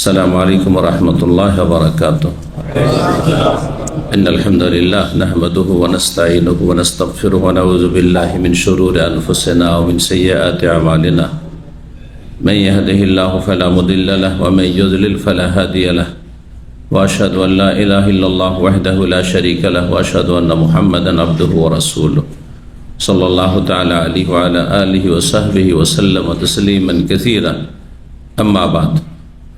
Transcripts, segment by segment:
السلام عليكم ورحمة الله وبركاته. إن الحمد لله نحمده ونستعينه ونستغفره ونعوذ بالله من شرور أنفسنا ومن سيئات أعمالنا. من يهده الله فلا مضل له ومن يضلل فلا هادي له. وأشهد أن لا إله إلا الله وحده لا شريك له وأشهد أن محمدا عبده ورسوله صلى الله تعالى عليه وعلى آله وصحبه وسلم تسليما كثيرا. أما بعد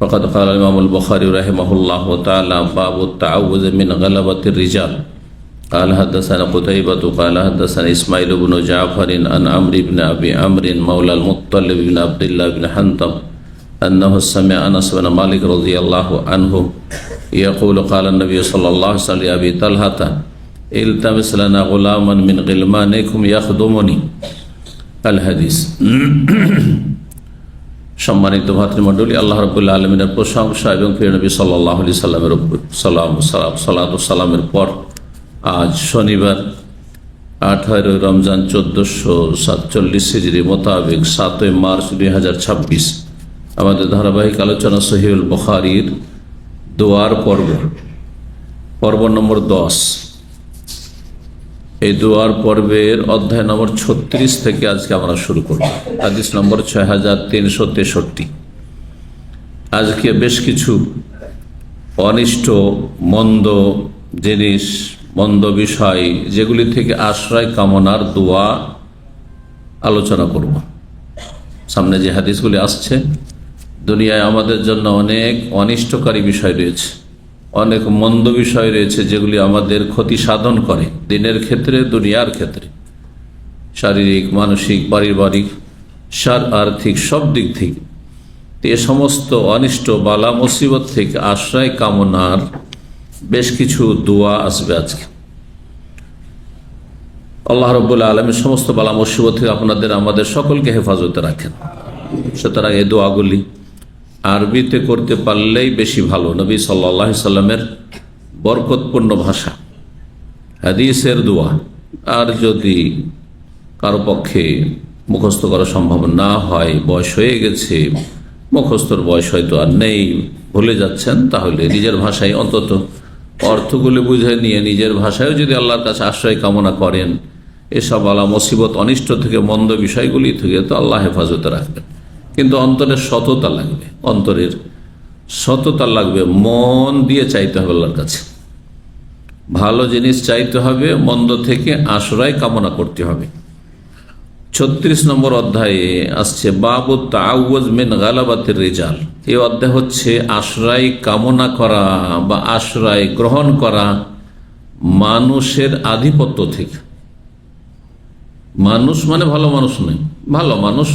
فقد قال الإمام البخاري رحمه الله تعالى باب التعوذ من غلبة الرجال. قال حدثنا قتيبة قال حدثنا إسماعيل بن جعفر عن عمرو بن أبي عمرو مولى المطلب بن عبد الله بن حنطب أنه سمع أنس بن مالك رضي الله عنه يقول قال النبي صلى الله عليه وسلم لأبي طلحة التمس لنا غلاما من غلمانكم يخدمني الحديث. সম্মানিত ভাতৃমণ্ডলী, আল্লাহ রাব্বুল আলামিনের প্রশংসা এবং প্রিয় নবী সাল্লাল্লাহু আলাইহি সাল্লামের উপর সালাত ও সালামের পর আজ শনিবার 18 রমজান 1447 হিজরি মোতাবেক 7 মার্চ 2026 আমাদের ধারাবাহিক আলোচনা সহিহুল বুখারীর দোয়ার পর্ব নম্বর 10। এই দোয়ার পর্বের অধ্যায় নম্বর 36 থেকে আজকে আমরা শুরু করব। হাদিস নম্বর 6363। আজকে বেশ কিছু অনিষ্ট মন্দ জিনিস, মন্দ বিষয়, যেগুলি থেকে আশ্রয় কামনার দোয়া আলোচনা করব। সামনে যে হাদিসগুলি আসছে, দুনিয়ায় আমাদের জন্য অনেক অনিষ্টকারী বিষয় রয়েছে, অনেক মন্দ বিষয় রয়েছে যেগুলি আমাদের ক্ষতি সাধন করে দিনের ক্ষেত্রে, দুনিয়ার ক্ষেত্রে, শারীরিক, মানসিক, পারিবারিক, আর্থিক সব দিক থেকে। এ সমস্ত অনিষ্ট বালা মুসিবত থেকে আশ্রয় কামনার বেশ কিছু দোয়া আসবে আজকে। আল্লাহ রাব্বুল আলামিন সমস্ত বালা মুসিবত থেকে আপনাদের আমাদের সকলকে হেফাজতে রাখেন। সুতরাং এই দোয়াগুলি আরবিতে করতে পারলেই বেশি ভালো। নবী সাল্লাল্লাহু আলাইহি সাল্লামের বরকতপূর্ণ ভাষা, হাদিসের দোয়া। আর যদি কারো পক্ষে মুখস্থ করা সম্ভব না হয়, বয়স হয়ে গেছে, মুখস্থর বয়স হয়তো আর নেই, ভুলে যাচ্ছেন, তাহলে নিজের ভাষায় অন্তত অর্থগুলি বুঝে নিয়ে নিজের ভাষায়ও যদি আল্লাহর কাছে আশ্রয় কামনা করেন, এসব আলা মুসিবত, অনিষ্ট থেকে, মন্দ বিষয়গুলি থেকে তো আল্লাহ হেফাজতে রাখবেন। কিন্তু অন্তরের সততা লাগবে, অন্তরের সততা লাগবে, মন দিয়ে চাইতে হবে আল্লাহর কাছে, ভালো জিনিস চাইতে হবে, মন্দ থেকে আশ্রয় কামনা করতে হবে। 36 নম্বর অধ্যায়ে আসছে বাবু তাআউযুজ মিন গালাবাতির রিজাল। এই অধ্যায় হচ্ছে আশ্রয় কামনা করা বা আশ্রয় গ্রহণ করা মানুষের আধিপত্য থেকে। মানুষ মানে ভালো মানুষ নয়, ভালো মানুষ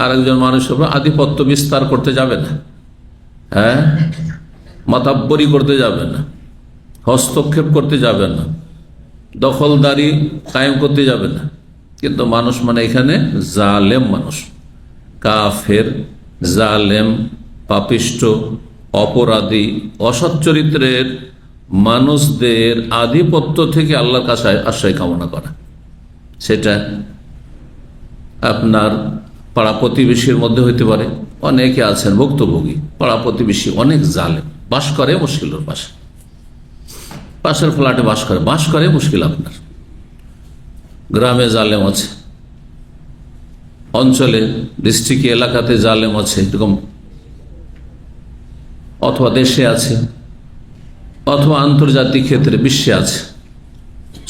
আর একজন মানুষের উপর আধিপত্য বিস্তার করতে যাবে না, মাতাব্বরি করতে যাবে না, হস্তক্ষেপ করতে যাবে না, দখলদারি কায়েম করতে যাবে না। কিন্তু মানুষ মানে এখানে জালেম মানুষ, কাফের, জালেম, পাপিষ্ট, অপরাধী, অসৎ চরিত্রের মানুষদের আধিপত্য থেকে আল্লাহর কাছে আশ্রয় কামনা করা। সেটা আপনার পাড়া প্রতিবেশীর মধ্যে হইতে পারে। অনেকে আছেন ভুক্তভোগী, পাড়া প্রতিবেশী অনেক জালেম, বাস করে মুশকিলের পাশে, পাশের ফ্ল্যাটে বাস করে মুশকিল। আপনার গ্রামে জালেম আছে, অঞ্চলে, ডিস্ট্রিক্ট, এলাকাতে জালেম আছে এরকম, অথবা দেশে আছে, অথবা আন্তর্জাতিক ক্ষেত্রে বিশ্বে আছে।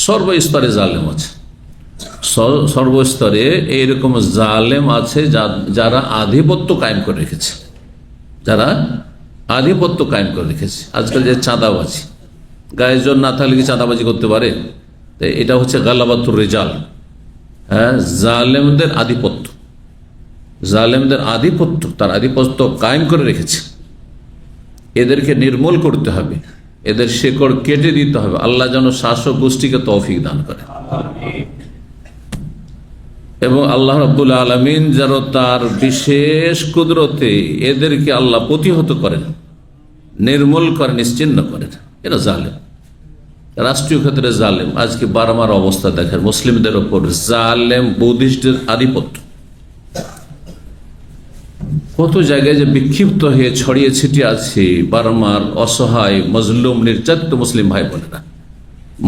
সর্বস্তরে জালেম আছে, সর্বস্তরে এইরকম জালেম আছে যারা আধিপত্য কায়েম করে রেখেছে, আজকাল যে চাঁদাবাজি, গায়ের জোর না থাকলে কি চাঁদাবাজি করতে পারে? এটা হচ্ছে গালাবাতুর রিজাল। জালেমদের আধিপত্য, তার আধিপত্য কায়েম করে রেখেছে। এদেরকে নির্মূল করতে হবে, এদের শেকড় কেটে দিতে হবে। আল্লাহ যেন শাসক গোষ্ঠীকে তৌফিক দান করে, এবং আল্লাহ রাব্বুল আলামিন যেন তার বিশেষ কুদরতে এদেরকে আল্লাহ প্রতিহত করেন, নির্মূল করেন, নিশ্চিহ্ন করেন। এরা জালেম, রাষ্ট্রীয় ক্ষেত্রে জালেম। আজকে বার্মার অবস্থা দেখেন, মুসলিমদের ওপর জালেম বুদ্ধিস্টের আধিপত্য। কত জায়গায় যে বিক্ষিপ্ত হয়ে ছড়িয়ে ছিটিয়ে আছে বার্মার অসহায় মজলুম নির্যাতিত মুসলিম ভাই বোনেরা,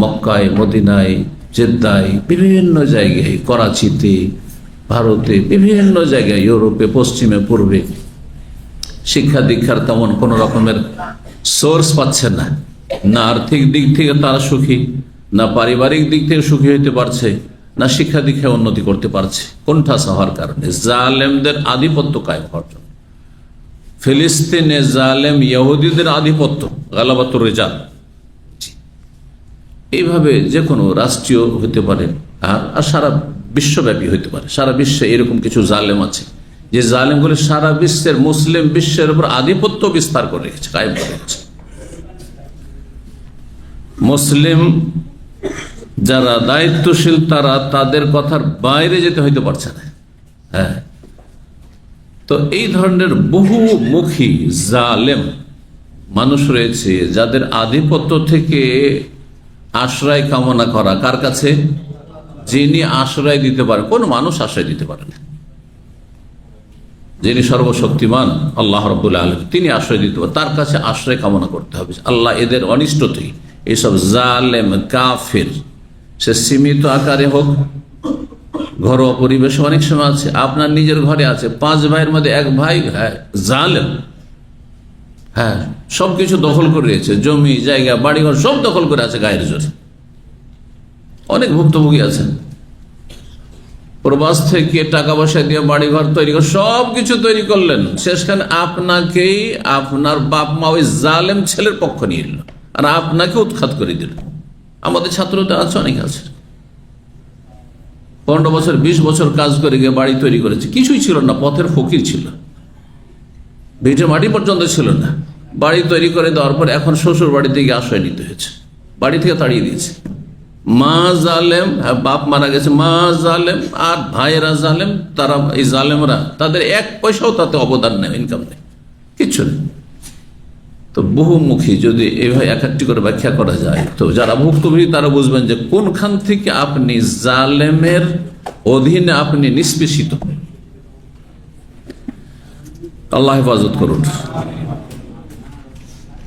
মক্কায়, মদিনায়, জেদ্দায়, বিভিন্ন জায়গায়, করাচিতে, ভারতে, বিভিন্ন জায়গায়, ইউরোপে, পশ্চিমে, পূর্বে শিক্ষা দীক্ষার তেমন কোন রকমের সোর্স পাচ্ছে না। না আর্থিক দিক থেকে তারা সুখী, না পারিবারিক দিক থেকে সুখী হইতে পারছে, না শিক্ষা দীক্ষায় উন্নতি করতে পারছে। কোনঠাস হওয়ার কারণে, জালেমদের আধিপত্য কায়েম হওয়ার জন্য। ফিলিস্তিনে জালেম ইহুদিদের আধিপত্য, গালাবাতুর রিজাল। এইভাবে যে কোনো রাষ্ট্রীয় হতে পারে আর সারা বিশ্বব্যাপী হইতে পারে। সারা বিশ্বে এরকম কিছু জালেম আছে যে জালেমগুলি সারা বিশ্বের মুসলিম বিশ্বের উপর আধিপত্য বিস্তার করে রেখেছে, কায়েম করে রেখেছে। মুসলিম যারা দায়িত্বশীল তারা তাদের কথার বাইরে যেতে হইতে পারছে না। হ্যাঁ, তো এই ধরনের বহুমুখী জালেম মানুষ রয়েছে যাদের আধিপত্য থেকে আশ্রয় কামনা করা কার কাছে? যিনি আশ্রয় দিতে পারেন। কোন মানুষ আশ্রয় দিতে পারে না। যিনি সর্বশক্তিমান আল্লাহ রাব্বুল আলামিন, তিনি আশ্রয় দিতে পারেন, তার কাছে আশ্রয় কামনা করতে হবে। আল্লাহ এদের অনিষ্ট থেকে, এইসব জালেম কাফির, সে সীমিত আকারে হোক, ঘরোয়া পরিবেশে অনেক সময় আছে, আপনার নিজের ঘরে আছে, 5 ভাইয়ের মধ্যে 1 ভাই জালেম, হ্যাঁ, সবকিছু দখল করে রয়েছে, জমি জায়গা বাড়িঘর সব দখল করে আছে গায়ের জোরে। অনেক ভুক্তভোগী আছেন, প্রবাস থেকে টাকা পয়সা দিয়ে বাড়িঘর তৈরি করে সবকিছু তৈরি করলেন, শেষখানে আপনাকেই আপনার বাপ মা ওই জালেম ছেলের পক্ষ নিয়ে এলো আর আপনাকে উৎখাত করে দিল। আমাদের ছাত্রদের আছে, অনেক আছে, 15 বছর 20 বছর কাজ করে গিয়ে বাড়ি তৈরি করেছে, কিছুই ছিল না, পথের ফকির ছিল, ভিটে মাটি পর্যন্ত ছিল না। বাড়ি তৈরি করে দেওয়ার পর এখন শ্বশুর বাড়িতে গিয়ে আশ্রয় নিতে হয়েছে, বাড়ি থেকে তাড়িয়ে দিয়েছে। মা জালেম, বাপ মারা গেছে, মা জালেম আর ভাইয়েরা জালেম, তারা এই জালেমরা তাদের 1 পয়সাও তাতে অবদান নেই, ইনকাম নেই, কিচ্ছু নেই। তো বহুমুখী যদি এইভাবে এক একটি করে ব্যাখ্যা করা যায়, তো যারা ভুক্তভোগী তারা বুঝবেন যে কোনখান থেকে আপনি জালেমের অধীনে আপনি নিষ্পেষিত। আল্লাহ হেফাজত করুন।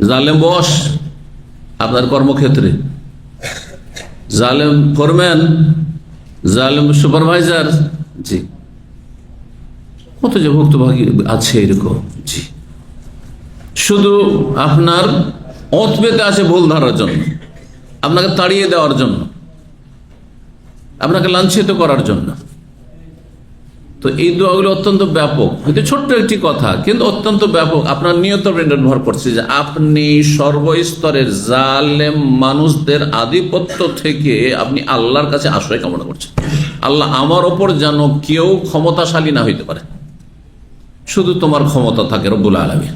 জালেম বস আপনার কর্মক্ষেত্রে, জালেম ফোরম্যান, জালেম সুপারভাইজার, জি, কত যে ভুক্তভোগী আছে এরকম। জি, শুধু আপনার অত পেতে আছে ভুল ধরার জন্য, আপনাকে তাড়িয়ে দেওয়ার জন্য, আপনাকে লাঞ্ছিত করার জন্য। তো এই দোয়াগুলো অত্যন্ত ব্যাপক, হয়তো ছোট্ট একটি কথা কিন্তু অত্যন্ত ব্যাপক। আপনার নিয়তের উপর নির্ভর করছে যে আপনি সর্বস্তরের জালেম মানুষদের আধিপত্য থেকে আপনি আল্লাহর কাছে আশ্রয় কামনা করছেন। আল্লাহ আমার ওপর যেন কেউ ক্ষমতাশালী না হইতে পারে, শুধু তোমার ক্ষমতা থাকে রব্বুল আলামিন।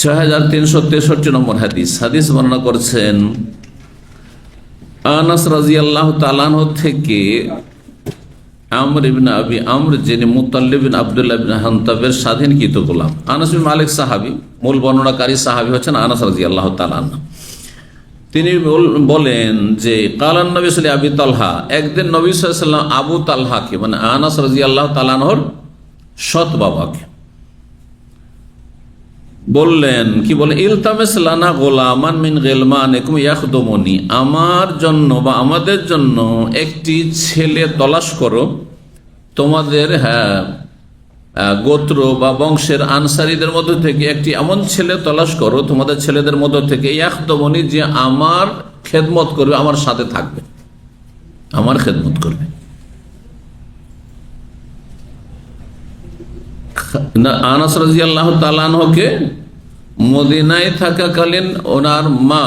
6363 নম্বর হাদিস বর্ণনা করছেন আনাস রাদিয়াল্লাহু তাআলা আনহু থেকে, আমর ইবনে আবি আমর যিনি মুতাল্লিব বিন আব্দুল্লাহ বিন হানতাবের স্বাধীনকৃত গোলাম। আনাস বিন মালিক সাহাবী, মূল বর্ণনাকারী সাহাবী হচ্ছেন আনাস রাদিয়াল্লাহু তাআলা আনহু। তিনি বলেন যে কালান নবী সাল্লাল্লাহু আলাইহি আবি তালহা, একদিন নবী সাল্লাল্লাহু আলাইহি ওয়াসাল্লাম আবু তালহাকে, মানে আনাস রাদিয়াল্লাহু তাআলা আনহুর সৎ বাবাকে বললেন, কি বলে, ইলতামিস লানা গোলামান মিন গিলমানিকুম ইয়াখদুমুনি, আমার জন্য বা আমাদের জন্য একটি ছেলে তলাশ করো তোমাদের গোত্র বা বংশের আনসারীদের মধ্য থেকে, একটি এমন ছেলে তলাশ করো তোমাদের ছেলেদের মধ্য থেকে, ইয়াখদুমুনি, যে আমার খেদমত করবে, আমার সাথে থাকবে, আমার খেদমত করবে। আনাস রাদিয়াল্লাহু তাআলা আনহুকে মদিনায় থাকাকালীন ওনার মা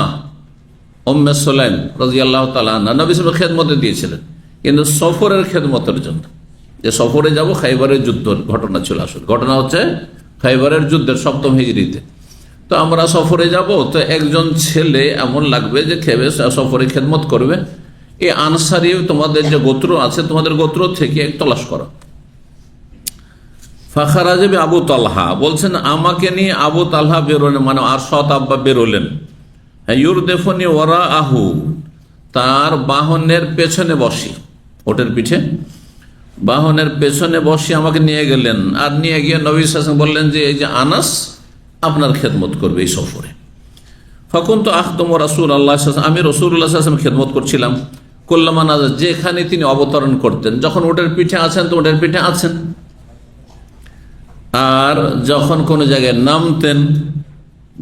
উম্মে সুলাইম রাদিয়াল্লাহু তাআলা আনহা নবী সাল্লাল্লাহু আলাইহি ওয়াসাল্লাম খেদমতে দিয়েছিলেন, কিন্তু সফরের খেদমতের জন্য, যে সফরে যাব, খাইবারের যুদ্ধ ঘটনা ছিল। আসলে ঘটনা হচ্ছে খাইবারের যুদ্ধের 7ম হিজরিতে। তো আমরা সফরে যাব, তো একজন ছেলে এমন লাগবে যে সফরে খেদমত করবে, এই আনসারী তোমাদের যে গোত্র আছে, তোমাদের গোত্র থেকে তলাশ করো। ফাখারাজে আবু তালহা, বলছেন আমাকে নিয়ে আবু তালহা বেরোলেন, মানে আর সৎ আব্বা বেরোলেন। ইউরদেফনি ওরা আহু, তার বাহনের পেছনে বসি, ওটের পিঠে। বাহনের পেছনে বসে আমাকে নিয়ে গেলেন, আর নিয়ে গিয়ে নবী সাল্লাল্লাহু আলাইহি ওয়াসাল্লাম বললেন যে এই যে আনাস আপনার খেদমত করবে এই সফরে। ফাকুন তো আখদম রাসূল আল্লাহ, আমি রাসূলুল্লাহ সাল্লাল্লাহু আলাইহি ওয়াসাল্লাম খেদমত করছিলাম। কুল্লামা নাযাল, যেখানে তিনি অবতরণ করতেন, যখন উটের পিঠে আছেন তো উটের পিঠে আছেন, আর যখন কোনো জায়গায় নামতেন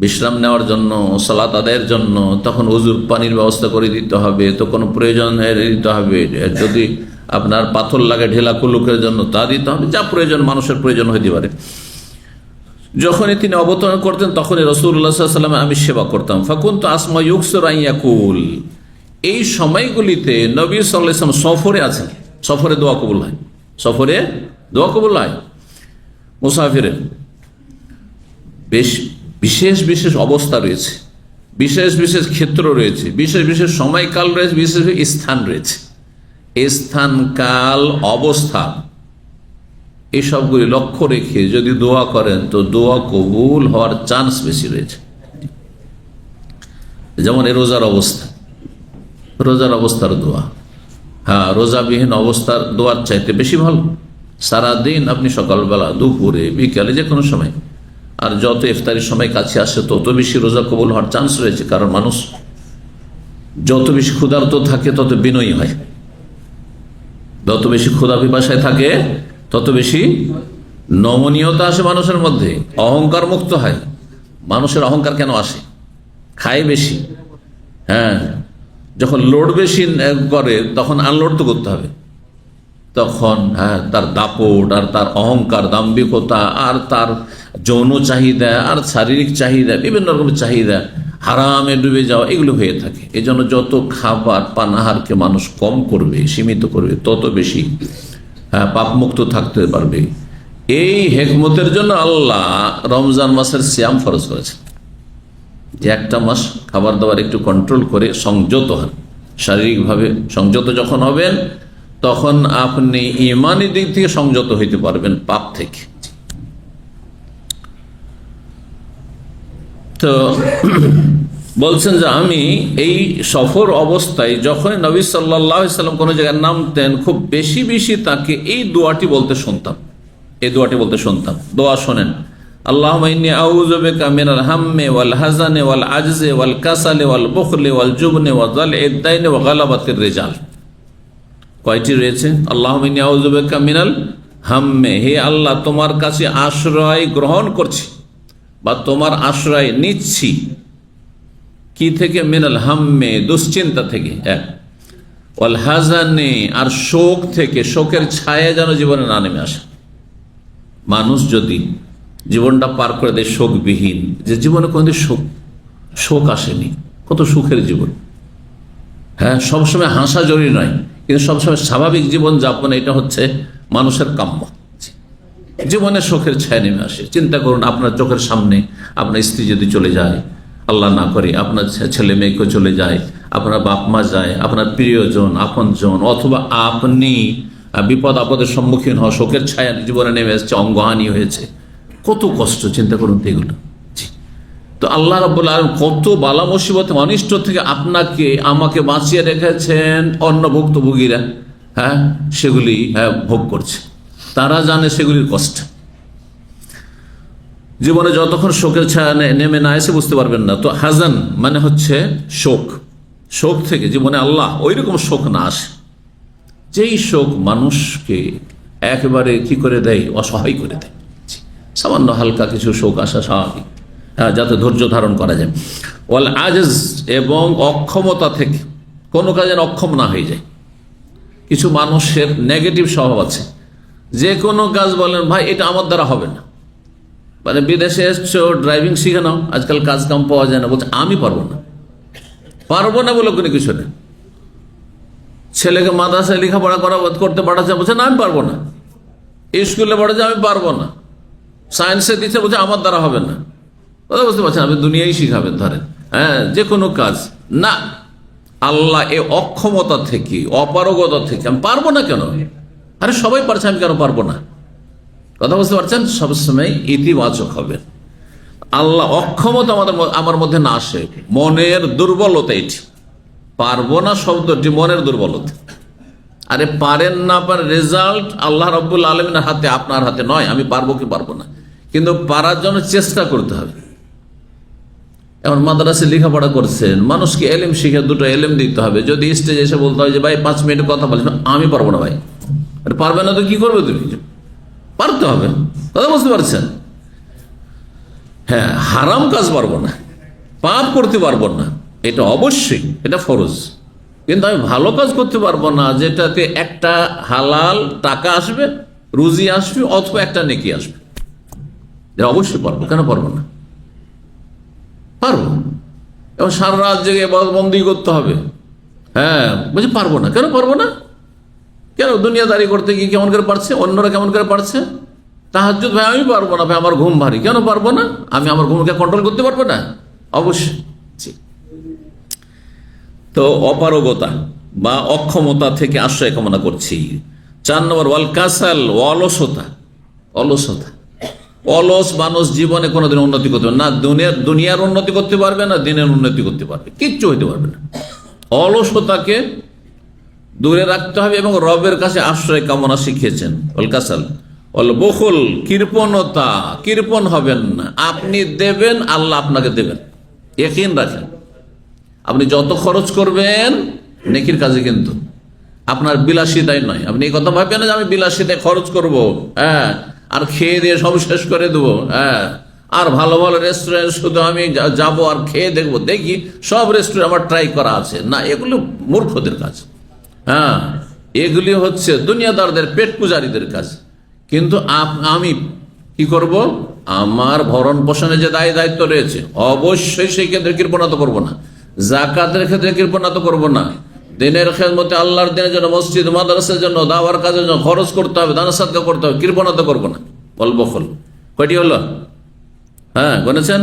বিশ্রাম নেওয়ার জন্য, সালাত আদায়ের জন্য, তখন ওযুর পানির ব্যবস্থা করে দিতে হবে, তো কোনো প্রয়োজন দিতে হবে, যদি আপনার পাথর লাগে ঢেলা কুলুকের জন্য তা দিতে হবে, যা প্রয়োজন মানুষের প্রয়োজন হতে পারে। যখনই তিনি অবতরণ করতেন তখনই রাসূলুল্লাহ সাল্লাল্লাহু আলাইহি ওয়াসাল্লাম আমি সেবা করতাম। ফাকুনতু আসমা ইউকসিরু আন ইয়াকুল, এই সময়গুলিতে নবী সাল্লাল্লাহু আলাইহি ওয়াসাল্লাম সফরে আছেন, সফরে দোয়া কবুল হয়, সফরে দোয়া কবুল হয়। মুসাফিরের বেশ বিশেষ বিশেষ অবস্থা রয়েছে, বিশেষ বিশেষ ক্ষেত্র রয়েছে, বিশেষ বিশেষ সময়কাল রয়েছে, বিশেষ বিশেষ স্থান রয়েছে। স্থান, কাল, অবস্থা এই সবগুলি লক্ষ্য রেখে যদি দোয়া করেন তো দোয়া কবুল হওয়ার চান্স বেশি রয়েছে। যেমন এই রোজার অবস্থা, রোজার অবস্থার দোয়া, হ্যাঁ, রোজাবিহীন অবস্থার দোয়ার চাইতে বেশি ভালো। সারাদিন আপনি সকালবেলা, দুপুরে, বিকালে, যে কোনো সময়, আর যত ইফতারির সময় কাছে আসে তত বেশি রোজা কবুল হওয়ার চান্স রয়েছে। কারণ মানুষ যত বেশি ক্ষুধার্ত থাকে তত বিনয়ী হয়, যত বেশি ক্ষুধা পিপাসায় থাকে তত বেশি নমনীয়তা আসে মানুষের মধ্যে, অহংকার মুক্ত হয়। মানুষের অহংকার কেন আসে? খায় বেশি, হ্যাঁ, যখন লোড বেশি করে তখন আনলোড তো করতে হবে, তখন হ্যাঁ তার দাপট আর তার অহংকার, দাম্ভিকতা আর তার যৌন চাহিদা আর শারীরিক চাহিদা, বিভিন্ন রকমের চাহিদা, হারামে ডুবে যাওয়া, এগুলো হয়ে থাকে। এই জন্য যত খাবার পানাহারকে মানুষ কম করবে, সীমিত করবে, তত বেশি পাপমুক্ত থাকতে পারবে। এই হেকমতের জন্য আল্লাহ রমজান মাসের সিয়াম ফরজ করেছে, যে একটা মাস খাবার দাবার একটু কন্ট্রোল করে সংযত হন। শারীরিকভাবে সংযত যখন হবেন তখন আপনি ইমানি দিক থেকে সংযত হইতে পারবেন পাপ থেকে। তো বলছেন যে আমি এই সফর অবস্থায় যখন নবী সাল্লাল্লাহু আলাইহি ওয়াসাল্লাম কোনো জায়গায় নামতেন, খুব বেশি বেশি তাকে এই দোয়াটি বলতে শুনতাম, এই দোয়াটি বলতে শুনতাম। দোয়া শোনেন, আল্লাহুম্মা ইন্নী আউযু বিকা মিনাল হাম্মি ওয়াল হাযানি ওয়াল আজজি ওয়াল কাসালি ওয়াল বুখলি ওয়াল জুবনি ওয়া যালইদ দাইনি ওয়া গালাবাতির রিজাল। কয়টি রয়েছে? আল্লাহুম্মা ইন্নী আউযু বিকা মিনাল হাম্মি, হে আল্লাহ তোমার কাছে আশ্রয় গ্রহণ করছি বা তোমার আশ্রয় নিচ্ছি। কি থেকে? মিনাল হাম্মে, দুশ্চিন্তা থেকে, ওয়াল হাযানি, আর শোক থেকে, শোকের ছায়া যেন জীবনে না নেমে আসে। মানুষ যদি জীবনটা পার করে দেয় শোকবিহীন, যে জীবনে কোনোদিন শোক আসেনি, কত সুখের জীবন, হ্যাঁ, সবসময় হাসা জরুরি নয়, কিন্তু সবসময় স্বাভাবিক জীবন যাপন, এটা হচ্ছে মানুষের কাম্য। জীবনে শোকের ছায়া নেমে আসে। চিন্তা করুন, আপনার চোখের সামনে আপনার স্ত্রী যদি চলে যায়, আল্লাহ না করে আপনার ছেলে মেয়েকে চলে যায়, আপনার বাপ মা যায়, আপনার প্রিয়জন, আপনজন, অথবা আপনি বিপদ আপদের সম্মুখীন হওয়া, শোকের ছায়া জীবনে নেমে এসেছে, অঙ্গহানি হয়েছে, কত কষ্ট। চিন্তা করুন তো এগুলো। তো আল্লাহ রাব্বুল আলামিন কত বালা মুসিবত, অনিষ্ট থেকে আপনাকে আমাকে বাঁচিয়ে রেখেছেন। অন্য ভুক্তভোগীরা হ্যাঁ সেগুলি ভোগ করছে, তারা জানে সেগুলির কষ্ট। জীবনে যতক্ষণ শোকের ছায়া নেমে না এসে বুঝতে পারবেন না। তো হাজান মানে হচ্ছে শোক, শোক থেকে জীবনে আল্লাহ ওই রকম শোক না আসে, যেই শোক মানুষকে একেবারে কি করে দেয়, অসহায় করে দেয়। সামান্য হালকা কিছু শোক আসা স্বাভাবিক, হ্যাঁ, যাতে ধৈর্য ধারণ করা যায়। ওয়াল আজজ, এবং অক্ষমতা থেকে, কোনো কাজের অক্ষম না হয়ে যায়। কিছু মানুষের নেগেটিভ স্বভাব আছে, যে কোনো কাজ বলেন ভাই এটা আমার দ্বারা হবে না, মানে বিদেশে এসছো ড্রাইভিং শিখে নাও, আজকাল কাজ কাম পাওয়া যায় না, বলছে আমি পারবো না, পারবো না বলে কোনো কিছু নেই। ছেলেকে মাদ্রাসায় লেখাপড়া করতে পাঠাচ্ছে, বলছে না আমি পারবো না। স্কুলে পড়াচ্ছে, আমি পারবো না। সায়েন্সে দিচ্ছে, বলছে আমার দ্বারা হবে না। কথা বুঝতে পারছেন? আপনি দুনিয়ায় শিখাবেন, ধরেন, হ্যাঁ, যে কোনো কাজ না। আল্লাহ এ অক্ষমতা থেকে, অপারগতা থেকে, আমি পারবো না কেন, আরে সবাই পারছে, আমি কেন পারবো না? কথা বুঝতে পারছেন? সবসময় ইতিবাচক হবেন। আল্লাহ অক্ষমতা আমার মধ্যে না আসে, মনের দুর্বলতা। এটি পারবো না শব্দটি মনের দুর্বলতা, আরে পারেন না পারেন, রেজাল্ট আল্লাহ রাব্বুল আলামিনের হাতে, আপনার হাতে নয়। আমি পারবো কি পারবো না, কিন্তু পারার জন্য চেষ্টা করতে হবে। এখন মাদ্রাসায় লেখাপড়া করছেন, মানুষকে এলেম শিখে দুটো এলেম দিতে হবে। যদি স্টেজে এসে বলতে হয় যে ভাই 5 মিনিট কথা বলছেন, আমি পারবো না ভাই, পারবে না তো কি করবে তুমি? পারতে হবে, কথা বুঝতে পারছেন? হ্যাঁ, হারাম কাজ পারবো না, পাপ করতে পারবো না, এটা অবশ্যই, এটা ফরজ। কিন্তু আমি ভালো কাজ করতে পারবো না যেটাতে একটা হালাল টাকা আসবে, রুজি আসবে, অথবা একটা নেকি আসবে, এটা অবশ্যই পারবো। কেন পারবো না? পারবো। এবং সারা রাত জেগে বন্দি করতে হবে, হ্যাঁ বলছি পারবো না। কেন পারবো না? কেন দুনিয়াদারি করতে গিয়ে কেমন করে পারছে, অন্যরা কেমন করে পারছে? তাহাজ্জুদ ভাই আমি পারবো না ভাই, আমার ঘুম ভারী। কেন পারবো না? আমি আমার ঘুমকে কন্ট্রোল করতে পারবো না? অবশ্যই। তো অপারগতা বা অক্ষমতা থেকে আশ্রয় কামনা করছি। 4 নম্বর ওয়াল কাসাল, অলসতা। অলসতা, অলস মানুষ জীবনে কোনোদিন উন্নতি করতে পারবে না। দুনিয়ার উন্নতি করতে পারবে না, দিনের উন্নতি করতে পারবে, কিচ্ছু হইতে পারবে না। অলসতাকে দূরে রাখতে হবে এবং রবের কাছে আশ্রয় কামনা শিখিয়েছেন। ওয়াল কাসাল ওয়াল বখুল, কৃপণতা, কৃপণ হবেন না। আপনি দেবেন, আল্লাহ আপনাকে দেবেন, ইয়াকিন রাখেন। আপনি যত খরচ করবেন নেকির কাজে, কিন্তু আপনার বিলাসিতায় নয়। আপনি এই কথা ভাববেন না যে আমি বিলাসিতায় খরচ করব, হ্যাঁ, আর খেয়ে দিয়ে সব শেষ করে দেবো, হ্যাঁ, আর ভালো ভালো রেস্টুরেন্ট শুধু আমি যাব আর খেয়ে দেখবো, দেখি সব রেস্টুরেন্ট আমার ট্রাই করা আছে। না, এগুলো মূর্খদের কাজ। হ্যাঁ, এগুলি হচ্ছে দুনিয়াদারদের, পেট পূজারীদের কাজ। কিন্তু আমি কি করব? আমার ভরণ পোষণে যে দায়িত্ব রয়েছে, অবশ্যই সেই ক্ষেত্রে কৃপণতা করবো না। যাকাতের ক্ষেত্রে কৃপণতা করবো না। দিনের খেদমতে, আল্লাহর দিনের জন্য, মসজিদ মাদ্রাসার জন্য, দাওয়ার কাজের জন্য খরচ করতে হবে, দান সাদকা করতে হবে, কৃপণতা করবো না। ওয়াল বখল কয়টি হলো? হ্যাঁ, গনেছেন?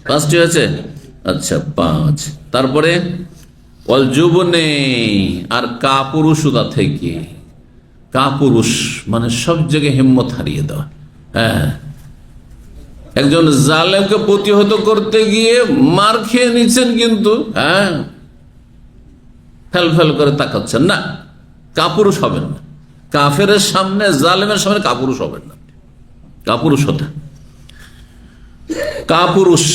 5টি হয়েছে। আচ্ছা, 5। তারপরে ওয়াল জুবনে, আর কাপুরুষতা থেকে। কাপুরুষ মানে সব জায়গায় হিম্মত হারিয়ে দেওয়া। হ্যাঁ, একজন জালেমকে প্রতিহত করতে গিয়ে মার খেয়ে নিচ্ছেন, কিন্তু হ্যাঁ ফেল ফেল করে তাকাচ্ছেন না, কাপুরুষ হবেন না। কাফেরের সামনে, জালেমের সামনে কাপুরুষ হবেন না। কাপুরুষতা, কাপুরুষ।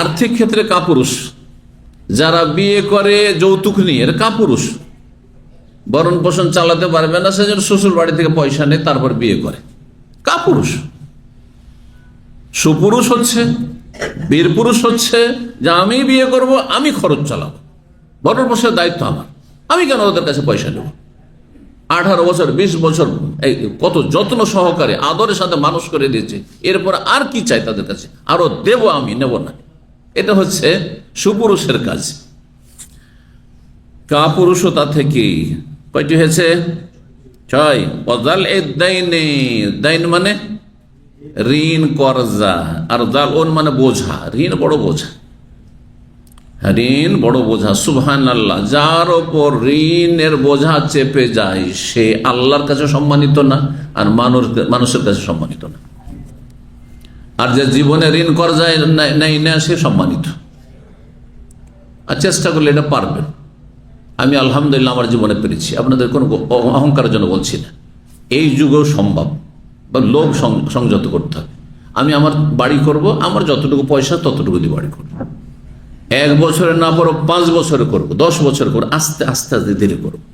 আর্থিক ক্ষেত্রে কাপুরুষ, যারা বিয়ে করে যৌতুক নিয়ে, এর কাপুরুষ। ভরণ পোষণ চালাতে পারবে না, সেজন্য শ্বশুর বাড়ি থেকে পয়সা নেই, তারপর বিয়ে করে, কাপুরুষ। সুপুরুষ হচ্ছে, বীর পুরুষ হচ্ছে যে আমি বিয়ে করব, আমি খরচ চালাবো, ভরণ পোষণের দায়িত্ব আমার, আমি কেন ওদের কাছে পয়সা নেব? 18 বছর 20 বছর এই কত যত্ন সহকারে আদরের সাথে মানুষ করে দিয়েছে, এরপর আর কি চাই তাদের কাছে? আরো দেব, আমি নেব না। এটা হচ্ছে সুপুরুষের কাজ। কাপুরুষতা থেকে কয়টি হয়েছে? 6। ওয়াজাল এদাইনে, দাইন মানে ঋণ, কর্জা, আর জাল মানে বোঝা। ঋণ বড় বোঝা, ঋণ বড় বোঝা। সুবহানাল্লাহ, যার ওপর ঋণের বোঝা চেপে যায় সে আল্লাহর কাছে সম্মানিত না, আর মানুষের কাছে সম্মানিত না। আর যে জীবনে ঋণ কর্জায় নেই না, সে সম্মানিত। আর চেষ্টা করলে এটা পারবেন। আমি আলহামদুলিল্লাহ আমার জীবনে পেরেছি, আপনাদের কোনো অহংকারের জন্য বলছি না। এই যুগেও সম্ভব, বা লোভ সংযত করতে হবে। আমি আমার বাড়ি করব, আমার যতটুকু পয়সা ততটুকু দিয়ে বাড়ি করবো। 1 বছরে না পারো 5 বছরে করবো, 10 বছরে করবো, আস্তে আস্তে আস্তে ধীরে করবো।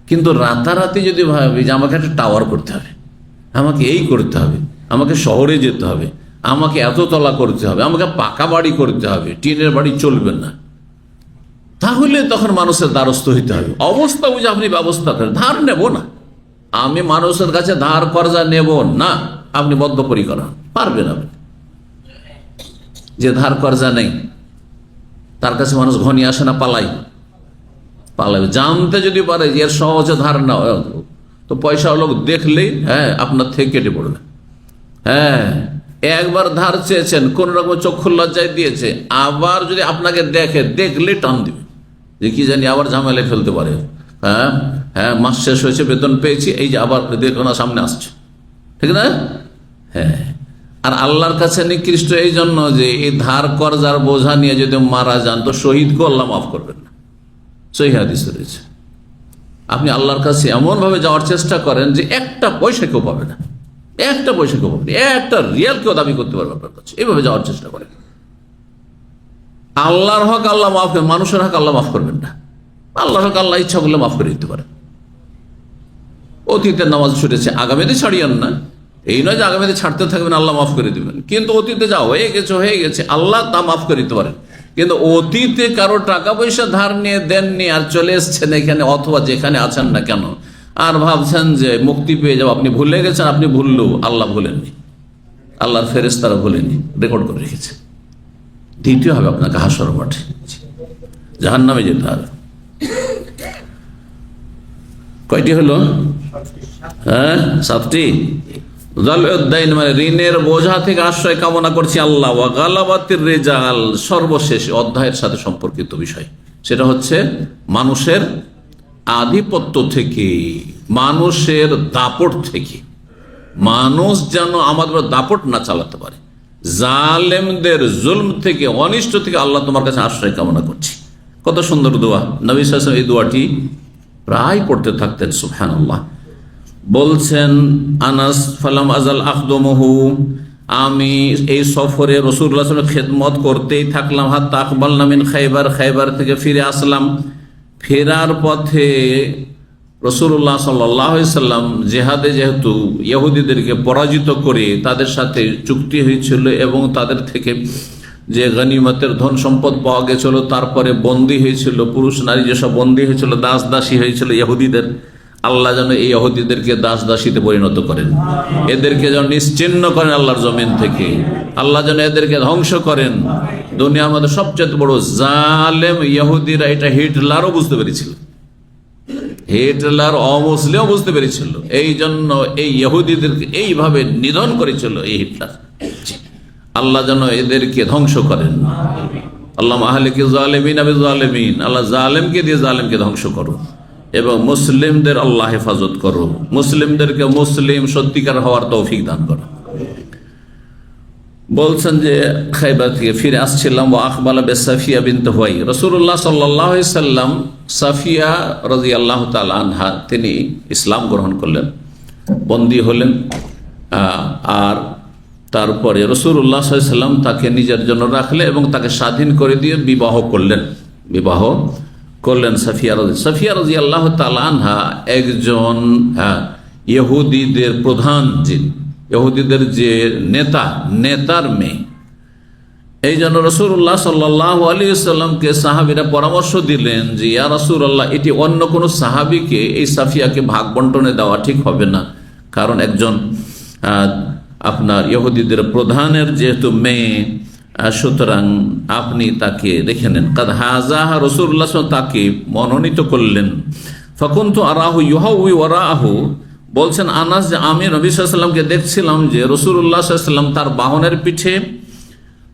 কিন্তু রাতারাতি যদি ভাবি যে আমাকে একটা টাওয়ার করতে হবে, আমাকে এই করতে হবে, আমাকে শহরে যেতে হবে, আমাকে এত তলা করতে হবে, আমাকে পাকা বাড়ি করতে হবে, টিনের বাড়ি চলবে না, তাহলে তখন মানুষের দ্বারস্থ হইতে হবে। অবস্থা বুঝে আপনি ব্যবস্থা করেন। ধার নেব না, আমি মানুষের কাছে ধার কর্জা নেব না। আপনি বদ্ধপরিকর হন, পারবেন। আপনি যে ধার কর্জা নেই তার কাছে মানুষ ঘনিয়ে আসে না, পালাবে। জানতে যদি পারে যে এর সহজে ধার না, তো পয়সা লোক দেখলেই হ্যাঁ আপনার থেকে কেটে পড়বে। হ্যাঁ, একবার ধার চেয়েছেন, কোন রকম চক্ষু লজ্জায় দিয়েছে, আবার যদি আপনাকে দেখলে টান দিবে যে কি জানি আবার ঝামেলায় ফেলতে পারে। হ্যাঁ হ্যাঁ, মাস শেষ হয়েছে, বেতন পেয়েছি, এই যে আবার দেখো না সামনে আসছে, ঠিক না? হ্যাঁ, আর আল্লাহর কাছে নিকৃষ্ট এই জন্য যে এই ধার কর্জার বোঝা নিয়ে যদি মারা যান তো শহীদকে আল্লাহ মাফ করবেন না। সহিহ হাদিস রয়েছে। আপনি আল্লাহর কাছে এমনভাবে যাওয়ার চেষ্টা করেন যে একটা পয়সা কেউ পাবে না, একটা পয়সা কেউ পাবে না, একটা রিয়াল কেউ দাবি করতে পারবে আপনার কাছে। এইভাবে যাওয়ার চেষ্টা করেন। আল্লাহর হক আল্লাহ মাফ করেন, মানুষের হক আল্লাহ মাফ করবেন না। আল্লাহর হক আল্লাহ ইচ্ছা করলে মাফ করে দিতে পারেন। অতীতের নামাজ ছুটেছে, আগামীতে ছাড়িয়েন না। এই নয় যে আগামীতে ছাড়তে থাকবেন আল্লাহ মাফ করে দিবেন, কিন্তু অতীতে যা হয়ে গেছে আল্লাহ তা মাফ করে দিতে পারেন। কিন্তু অতীতে কারো টাকা পয়সা ধার নিয়ে দেননি আর চলে এসছেন এখানে অথবা যেখানে আছেন না কেন, আর ভাবছেন যে মুক্তি পেয়ে যাবো, আপনি ভুলে গেছেন। আপনি ভুললেও আল্লাহ ভুলেননি, আল্লাহর ফেরেশতারা ভুলেননি, রেকর্ড করে রেখেছে। দ্বিতীয় হবে আপনাকে হাসর মাঠে জাহান্নামে যেতে হবে। কয়টি হলো? হ্যাঁ, 7টি। মানে ঋণের বোঝা থেকে আশ্রয় কামনা করছি আল্লাহ। ওয়া গালাবাতির রিজাল, সর্বশেষ অধ্যায়ের সাথে সম্পর্কিত বিষয়, সেটা হচ্ছে মানুষের আধিপত্য থেকে, মানুষের দাপট থেকে। মানুষ যেন আমাদের দাপট না চালাতে পারে। জালেমদের জুলম থেকে, অনিষ্ট থেকে আল্লাহ তোমার কাছে আশ্রয় কামনা করছি। কত সুন্দর দোয়া। নবী সাল্লাল্লাহু আলাইহি ওয়াসাল্লাম এই দোয়াটি প্রায় পড়তে থাকতেন। সুবহানাল্লাহ। বলছেন আনাস, ফালাম আজাল আখদমহু, আমি এই সফরে রাসূলুল্লাহ সাল্লাল্লাহু আলাইহি ওয়াসাল্লামের খেদমত করতেই থাকলাম। হাত্তা আকবালনা মিন খায়বার, খায়বার থেকে ফিরে আসলাম। ফেরার পথে রাসূলুল্লাহ সাল্লাল্লাহু আলাইহি ওয়াসাল্লাম জিহাদে, যেহেতু ইহুদিদেরকে পরাজিত করে তাদের সাথে চুক্তি হয়েছিল এবং তাদের থেকে যে গনিমতের ধন সম্পদ পাওয়া গেছিল, তারপরে বন্দী হয়েছিল পুরুষ নারী, যেসব বন্দী হয়েছিল, দাস দাসী হয়েছিল ইহুদিদের, আল্লাহ যেন এই ইহুদিদেরকে দাস দাসীতে পরিণত করেন, এদেরকে যেন নিশ্চিহ্ন করেন আল্লাহর জমিন থেকে, আল্লাহ যেন এদেরকে ধ্বংস করেন। দুনিয়ার মধ্যে সবচেয়ে বড় জালেম ইহুদিরা, এটা হিটলারও বুঝতে পেরেছিল, হিটলার অমুসলিমও বুঝতে পেরেছিল। এই জন্য এই ইহুদিদেরকে এইভাবে নিধন করেছিল এই হিটলার। আল্লাহ যেন এদেরকে ধ্বংস করেন। আল্লাহ আহলিকি জালিমিন আবি জালিমিন, আল্লাহ জালেমকে দিয়ে জালেমকে ধ্বংস করো এবং মুসলিমদের আল্লাহ হেফাজত করো, মুসলিমদেরকে মুসলিম সত্যিকার হওয়ার তৌফিক দান করো। বলছেন যে খাইবার থেকে ফিরে আসছিলাম। ওয়া আখবালা বিসাফিয়া বিনত হুয়াই, রাসূলুল্লাহ সাল্লাল্লাহু আলাইহি সাল্লাম সাফিয়া রাদিয়াল্লাহু তাআলা আনহা, তিনি ইসলাম গ্রহণ করলেন, বন্দী হলেন, আর তারপরে রাসূলুল্লাহ সাল্লাল্লাহু আলাইহি সাল্লাম তাকে নিজের জন্য রাখলেন এবং তাকে স্বাধীন করে দিয়ে বিবাহ করলেন। সাফিয়া রাদিয়াল্লাহু তাআলা আনহা একজন ইহুদিদের প্রধান, ইহুদিদের যে নেতার মেয়ে। এই জন্য রাসূলুল্লাহ সাল্লাল্লাহু আলাইহি ওয়াসাল্লামকে সাহাবীরা পরামর্শ দিলেন যে ইয়া রাসূলুল্লাহ, এটি অন্য কোনো সাহাবীকে, এই সাফিয়াকে ভাগ বন্টনে দেওয়া ঠিক হবে না, কারণ একজন আপনার ইহুদিদের প্রধানের যেহেতু মেয়ে, সুতরাং আপনি তাকে দেখে নেন। কাদ হাযা রাসূলুল্লাহ তাকে মনোনীত করলেন। ফাকুনতু আরাহু ইউহাউই ওয়ারাহু, বলছেন আনাস যে আমি নবী সাল্লাল্লাহু আলাইহি ওয়াসাল্লামকে দেখছিলাম যে রাসূলুল্লাহ সাল্লাল্লাহু আলাইহি ওয়াসাল্লাম তার বাহনের পিঠে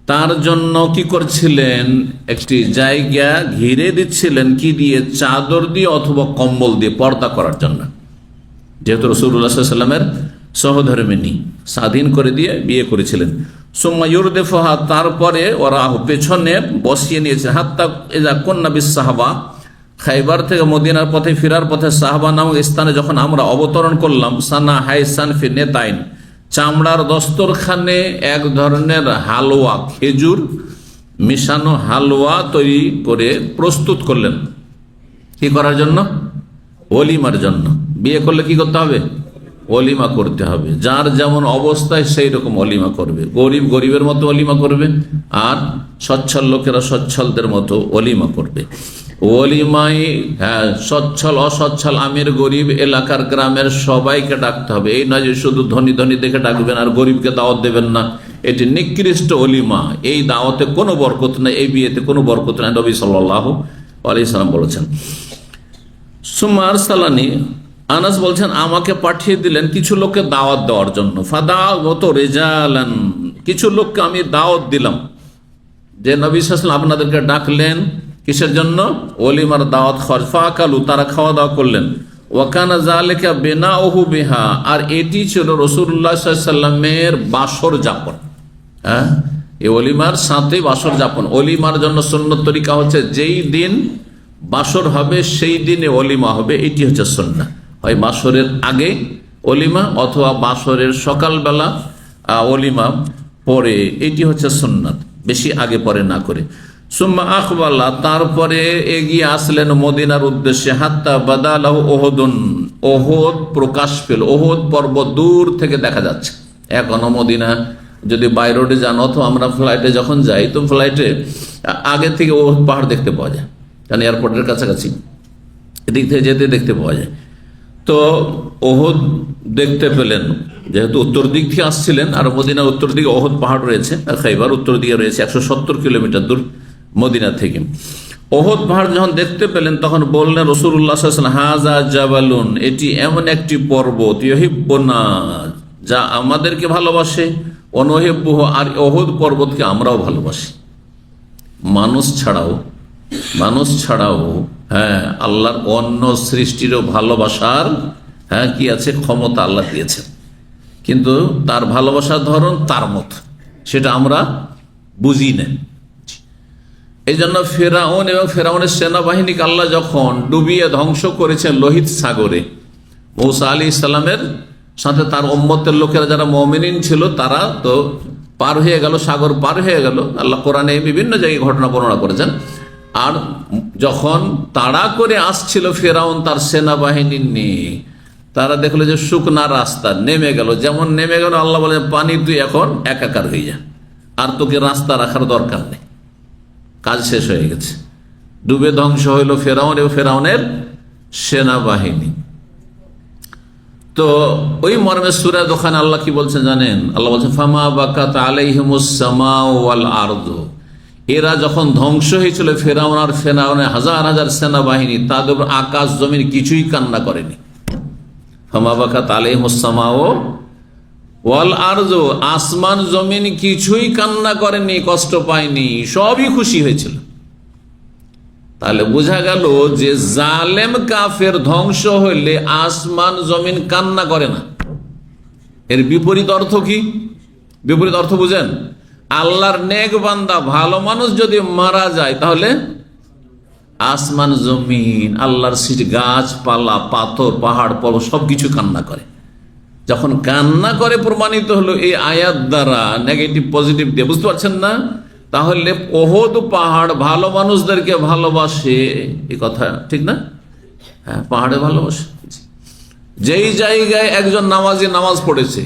তার জন্য কি করছিলেন, একটি জায়গা ঘিরে দিচ্ছিলেন, কি দিয়ে, চাদর দিয়ে অথবা কম্বল দিয়ে, পর্দা করার জন্য, যেহেতু রাসূলুল্লাহ সাল্লাল্লাহু আলাইহি ওয়াসাল্লামের সহধর্মিণী, স্বাধীন করে দিয়ে বিয়ে করেছিলেন। সুম্মা ইউরদিফুহা, তারপরে ওরা পেছনে বসিয়ে নিয়েছে। হাত্তা ইযা কুন্না বিসসাহবা, খাইবার থেকে মদিনার পথে ফেরার পথে সাহবা নামক স্থানে যখন আমরা অবতরণ করলাম, সানা হাইসান ফি নেতাইন, চামড়ার দস্তরখানে এক ধরনের হালুয়া, খেজুর মিশানো হালুয়া তৈরি করে প্রস্তুত করলেন। কি করার জন্য? ওলিমার জন্য। বিয়ে করলে কি করতে হবে? অলিমা করতে হবে। যার যেমন অবস্থায় সেই রকম অলিমা করবে। গরিব গরিবের মতো অলিমা করবে, আর সচ্ছল লোকেরা সচ্ছলদের মতো অলিমা করবে। অলিমায় সচ্ছল অসচ্ছল, আমির গরিব, এলাকার গ্রামের সবাইকে ডাকতে হবে। এই নয় যে শুধু ধনী ধনী দেখে ডাকবেন আর গরিবকে দাওয়াত দেবেন না, এটি নিকৃষ্ট অলিমা। এই দাওয়াতে কোনো বরকত নেই, এই বিয়েতে কোনো বরকত নেই, নবী সাল্লাল্লাহু আলাইহি সাল্লাম বলেছেন। সুম্মা আরসালানি, আনাস বলছেন আমাকে পাঠিয়ে দিলেন কিছু লোককে দাওয়াত দেওয়ার জন্য। ফাদাওয়াত রিজালান, কিছু লোককে আমি দাওয়াত দিলাম যে নবী সাল্লাল্লাহু আলাইহি ওয়াসাল্লাম আপনাদেরকে ডাকলেন, কিসের জন্য? ওলিমার দাওয়াত খরচ। ফাকালু, তারা খাওয়া দাওয়া করলেন। ওয়াকানা যালিকা বিনাউহু বিহা, আর এটি ছিল রাসূলুল্লাহ সাল্লাল্লাহু আলাইহি ওয়াসাল্লামের বাসর যাপন। এই ওলিমার সাথে বাসর যাপন। ওলিমার জন্য সুন্নত তরিকা হচ্ছে যেই দিন বাসর হবে সেই দিনে অলিমা হবে, এটি হচ্ছে সুন্নাহ। হয় বাসরের আগে অলিমা অথবা বাসরের সকালবেলা অলিমা পরে, এটি হচ্ছে সুন্নাত, বেশি আগে পরে না করে। সুম্মা আখবালা, তারপরে এগিয়ে আসলেন মদিনার উদ্দেশ্যে। হাত্তা বাদালাহু ওহদুন, ওহদ প্রকাশ পেল। ওহদ পর্বত দূর থেকে দেখা যাচ্ছে। এখনো মদিনা যদি বাই রোডে যান অথবা আমরা ফ্লাইটে যখন যাই, তো ফ্লাইটে আগে থেকে ওহদ পাহাড় দেখতে পাওয়া যায়, কারণ এয়ারপোর্টের কাছাকাছি এদিক থেকে যেতে দেখতে পাওয়া যায়। তো ওহদ দেখতে পেলেন, যেহেতু উত্তর দিক থেকে আসছিলেন, আর মদিনার উত্তর দিকে ওহদ পাহাড় রয়েছে, আর খাইবার উত্তর দিকে রয়েছে 170 কিলোমিটার দূর মদিনা থেকে। ওহদ পাহাড় যখন দেখতে পেলেন তখন বললেন রাসূলুল্লাহ সাল্লাল্লাহু আলাইহি ওয়াসাল্লাম, হাযা জাবালুন, এটি এমন একটি পর্বত, ইউহিব্বুনা, যা আমাদেরকে ভালোবাসে, অনুহিব্বুহু, আর ওহদ পর্বতকে আমরাও ভালোবাসি। মানুষ ছাড়াও হ্যাঁ আল্লাহর অন্য সৃষ্টিরও ভালোবাসার কি আছে, ক্ষমতা আল্লাহ দিয়েছেন, কিন্তু তার ভালোবাসার ধরন তার মত, সেটা আমরা বুঝি না। এই জন্য ফেরাউন এবং ফেরাউনের সেনাবাহিনীকে আল্লাহ যখন ডুবিয়ে ধ্বংস করেছেন লোহিত সাগরে, মূসা আলাইহিস সালামের সাথে তার উম্মতের লোকেরা যারা মুমিনিন ছিল, তারা তো পার হয়ে গেল, সাগর পার হয়ে গেল। আল্লাহ কোরআনে বিভিন্ন জায়গায় ঘটনা বর্ণনা করেছেন। আর যখন তাড়া করে আসছিল ফেরাউন তার সেনাবাহিনী নিয়ে, তারা দেখলো যে শুকনা রাস্তা নেমে গেল, যেমন নেমে গেল আল্লাহ বলে, পানি তুই এখন একাকার হয়ে যা, আর তোকে রাস্তা রাখার দরকার নেই, কাজ শেষ হয়ে গেছে। ডুবে ধ্বংস হইল ফেরাউন এবং ফেরাউনের সেনাবাহিনী। তো ওই মর্মে সূরা দোখান আল্লাহ কি বলছেন জানেন? আল্লাহ বলছেন, ফামা বাকাত আলাইহিমুস সামাউ ওয়াল আরদু, এরা যখন ধ্বংস হয়েছিল ফেরাউন আর ফেরাউনের হাজার হাজার সেনাবাহিনী, তাদের উপর আকাশ জমিন কিছুই কান্না করেনি। ফামা বাকাত আলাইহিমুস সামাউ ওয়াল আরদু, আসমান জমিন কিছুই কান্না করেনি, কষ্ট পায়নি, সবই খুশি হয়েছিল। তাহলে বোঝা গেল যে জালেম কাফের ধ্বংস হইলে আসমান জমিন কান্না করে না। এর বিপরীত অর্থ কি? বিপরীত অর্থ বুঝেন? আল্লাহর নেক বান্দা ভালো মানুষ যদি মারা যায়, তাহলে আসমান জমিন, আল্লাহর সৃষ্টি, গাছপালা, পাথর, পাহাড়, পর্বত সবকিছু কান্না করে। যখন কান্না করে প্রমাণিত হলো এই আয়াত দ্বারা, নেগেটিভ পজিটিভ দিয়ে, বুঝতে পারছেন না? তাহলে ওহদ পাহাড় ভালো মানুষদেরকে ভালোবাসে, এই কথা ঠিক না? হ্যাঁ, পাহাড়ে ভালোবাসে। যেই জায়গায় একজন নামাজি নামাজ পড়েছে,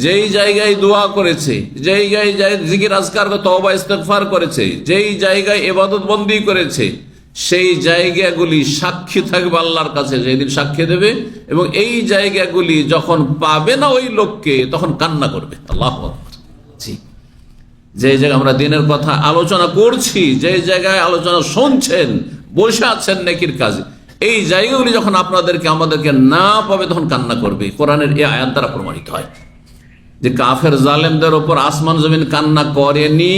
যেই জায়গায় দোয়া করেছে, যেই জায়গায় জিকির আজকার তওবা ইস্তেগফার করেছে, যেই জায়গায় ইবাদত বন্দি করেছে, সেই জায়গাগুলি সাক্ষী থাকবে আল্লাহর কাছে, যেদিন সাক্ষী দেবে। এবং এই জায়গাগুলি যখন পাবে না ওই লোককে, তখন কান্না করবে। আল্লাহু আকবার। জি, যে জায়গায় আমরা দিনের কথা আলোচনা করছি, যে জায়গায় আলোচনা শুনছেন, বসে আছেন নেকির কাজে, এই জায়গাগুলি যখন আমাদেরকে না পাবে, তখন কান্না করবে। কোরআনের এই আয়াত দ্বারা প্রমাণিত হয় যে কাফের জালেমদের ওপর আসমান জমিন কান্না করেনি।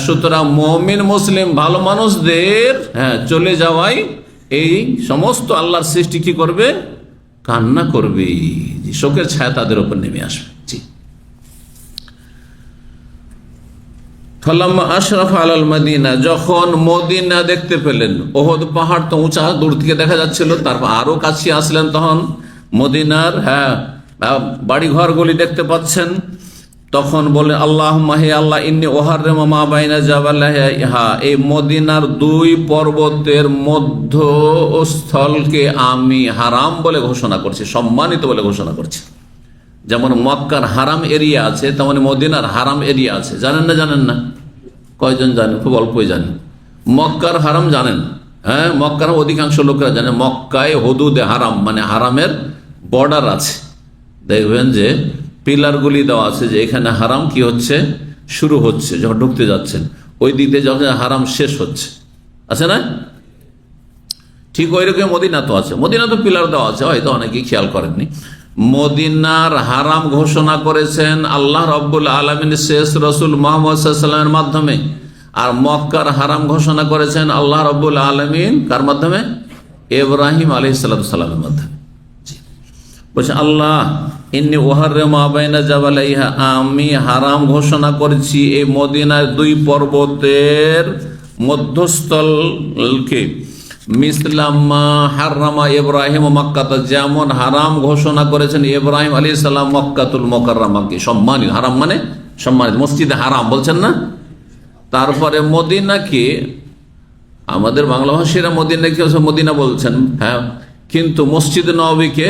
সুতরাং মুমিন মুসলিম ভালো মানুষদের চলে যাওয়াই এই সমস্ত আল্লাহর সৃষ্টি কি করবে? কান্না করবে, শোকের ছায়া তাদের উপর নেমে আসবে। জি। ফালাম্মা আশরাফা আলাল মদিনা, যখন মদিনা দেখতে পেলেন, ওহদ পাহাড় তো উঁচা, দূর থেকে দেখা যাচ্ছিল, তারপর আরো কাছে আসলেন, তখন মদিনার বাড়ি ঘরগুলি দেখতে পাচ্ছেন। তখন বলে, আল্লাহুম্মা, হে আল্লাহ, ইন্নী উহাররিমু মা বাইনা জাবালাইহা, এই মদিনার দুই পর্বতের মধ্যস্থলকে আমি হারাম বলে ঘোষণা করছি, সম্মানিত বলে ঘোষণা করছি। যেমন মক্কার হারাম এরিয়া আছে, তেমন মদিনার হারাম এরিয়া আছে। জানেন না? জানেন না? কয়জন জানেন? খুব অল্পই জানেন। মক্কার হারাম জানেন? হ্যাঁ, মক্কার অধিকাংশ লোকেরা জানে। মক্কায় হুদুদে হারাম, মানে হারামের বর্ডার আছে। দেখবেন যে পিলারগুলি দেওয়া আছে যে এখানে হারাম কি হচ্ছে, শুরু হচ্ছে, যখন ঢুকতে যাচ্ছেন ওই দিকে যখন হারাম শেষ হচ্ছে, আছে না? ঠিক ওই রকম মদিনা তো আছে। মদিনা তো পিলার দেওয়া আছে, হয়তো অনেকেই খেয়াল করেননি। মদিনার হারাম ঘোষণা করেছেন আল্লাহ রাব্বুল আলামিন শেষ রসুল মুহাম্মদ সাল্লাল্লাহু আলাইহি ওয়াসাল্লামের মাধ্যমে। আর মক্কার হারাম ঘোষণা করেছেন আল্লাহ রাব্বুল আলামিন কার মাধ্যমে? ইব্রাহিম আলাইহিস সালামের মাধ্যমে। বলছে আল্লাহ, ইন্নী উহাররিমু মা বাইনা জাবালাইহা, আমি হারাম ঘোষণা করেছি এই মদিনার দুই পর্বতের মধ্যস্থলকে মিসলাম্মা হারামা ইব্রাহিম মক্কাতা, যেমন হারাম ঘোষণা করেছেন ইব্রাহিম আলাইহিস সালাম মক্কাতুল মুকাররমাকে, সম্মানিত। হারাম মানে সম্মানিত, মসজিদে হারাম বলছেন না। তারপরে মদিনাকে, আমাদের বাংলা ভাষীরা মদিনাকে মদিনা বলছেন, হ্যাঁ, কিন্তু মসজিদে নববীকে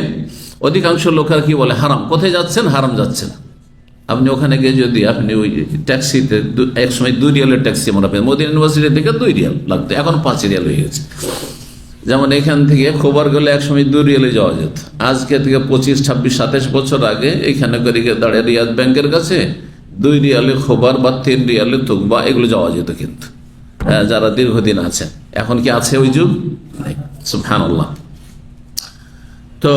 অধিকাংশ লোকের কি বলে? হারাম। কোথায় যাচ্ছেন? হারাম যাচ্ছেন। আপনি ওখানে গিয়ে যদি আপনি ওই ট্যাক্সিতে, এক সময় 2 রিয়ালের ট্যাক্সি আমরা পেয়ে, মদিনা ইউনিভার্সিটি থেকে 2 রিয়াল লাগতো, এখন 5 রিয়াল হয়ে গেছে। যেমন এখান থেকে খোবার গেলে এক সময় 2 রিয়ালে যাওয়া যেত। আজকে থেকে 25, 26, 27 বছর আগে এইখানে করে দাঁড়িয়ে রিয়াদ ব্যাংকের কাছে 2 রিয়ালে খোবার বা 3 রিয়ালে তুকবা এগুলো যাওয়া যেত। কিন্তু যারা দীর্ঘদিন আছেন, এখন কি আছে ওই যুগ? সুবহানাল্লাহ। তো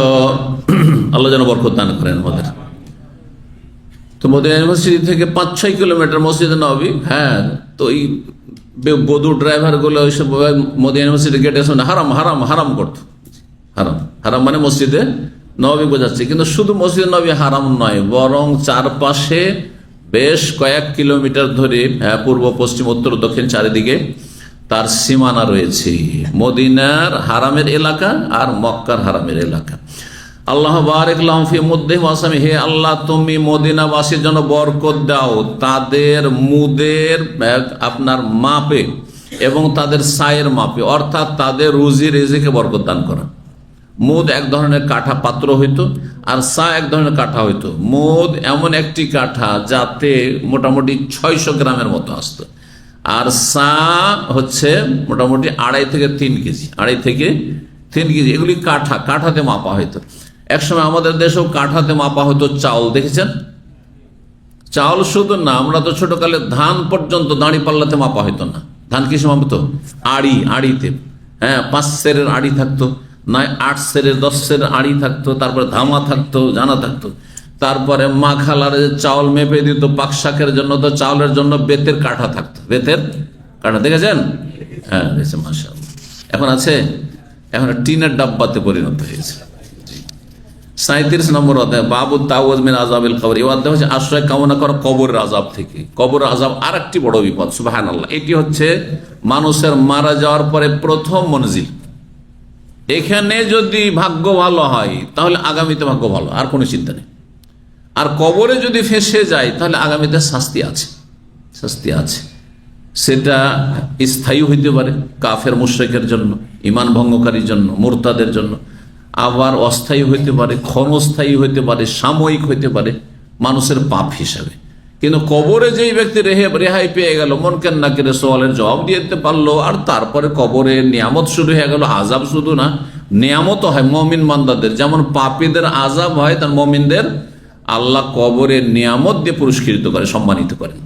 আল্লাহ যেন বরকত দান করেন আমাদের। তো মদিনা ইউনিভার্সিটি থেকে 5-6 কিলোমিটার মসজিদে নববী। হ্যাঁ, তো এই বধূ ড্রাইভার গুলো ওইসব মদিনা ইউনিভার্সিটি গেটে শুনে হারাম হারাম হারাম করতো। হারাম হারাম মানে মসজিদে নববী বোঝাচ্ছে। কিন্তু শুধু মসজিদে নববী হারাম নয়, বরং চারপাশে বেশ কয়েক কিলোমিটার ধরে, পূর্ব পশ্চিম উত্তর দক্ষিণ চারিদিকে তার সীমানা রয়েছে। মদিনার হারামের এলাকা আর মক্কার হারামের এলাকা। আল্লাহ বারিক লাহুম ফি মুদ্দিহিম ওয়া আসামি, হে আল্লাহ তুমি মদিনাবাসীর জন্য বরকত দাও তাদের মুদের আপনার মাপে এবং তাদের সায়ের মাপে, অর্থাৎ তাদের রুজি রিজিকে বরকত দান করা। মুদ এক ধরনের কাঠা পাত্র হইতো, আর সা এক ধরনের কাঠা হইতো। মুদ এমন একটি কাঠা যাতে মোটামুটি 600 গ্রামের মতো আসতো, আর সা হচ্ছে মোটামুটি 2.5 থেকে 3 কেজি, 2.5 থেকে 3 কেজি। এগুলি কাঠাতে মাপা হইতো। একসময় আমাদের দেশেও কাঠাতে মাপা হতো চাউল, দেখেছেন? চাউল শুধু না, আমরা তো ছোটকালে ধান পর্যন্ত দাঁড়ি পাল্লাতে মাপা হইতো না। ধান কিসে মাপতো? আড়িতে। হ্যাঁ, 5 সেরের আড়ি থাকতো, নয় 8 সেরের 10 সেরের আড়ি থাকতো, তারপরে ধামা থাকতো, জানা থাকতো। তারপরে মা খালারে চাউল মেপে দিত পাক শাকের জন্য, তো চাউলের জন্য বেতের কাঠা থাকতো, বেতের কাঠা, দেখেছেন? হ্যাঁ, দেখেছেন, মাশাআল্লাহ। এখন আছে? এখন টিনের ডাব্বাতে পরিণত হয়েছে। 37 নম্বর অধ্যায়, বাবু তাওয়াজ মিন আযাবিল কবর। এই অধ্যায় হচ্ছে আশ্রয় কামনা করা কবরের আযাব থেকে। কবরের আযাব আর একটি বড় বিপদ, সুবহানাল্লাহ। এটি হচ্ছে মানুষের মারা যাওয়ার পরে প্রথম মঞ্জিল। এখানে যদি ভাগ্য ভালো হয় তাহলে আগামীতে ভাগ্য ভালো, আর কোনো চিন্তা নেই। আর কবরে যদি ফেঁসে যায় তাহলে আগামীতে শাস্তি আছে, শাস্তি আছে। সেটা স্থায়ী হইতে পারে কাফের মুশরিকের জন্য, ঈমান ভঙ্গকারীর জন্য, মুরতাদের জন্য। আবার অস্থায়ী হইতে পারে, ক্ষণস্থায়ী হইতে পারে, সাময়িক হইতে পারে মানুষের পাপ হিসাবে। কিন্তু কবরে যেই ব্যক্তি রেহাই পেয়ে গেল, মনকে নাকিরে সওয়ালের জবাব দিতে পারলো, আর তারপরে কবরে নিয়ামত শুরু হয়ে গেল। আযাব শুধু না, নিয়ামত হয় মুমিন বান্দাদের। যেমন পাপীদের আযাব হয়, তার মুমিনদের আল্লাহ কবরের নিয়ামত দিয়ে পুরস্কৃত করে, সম্মানিত করেন।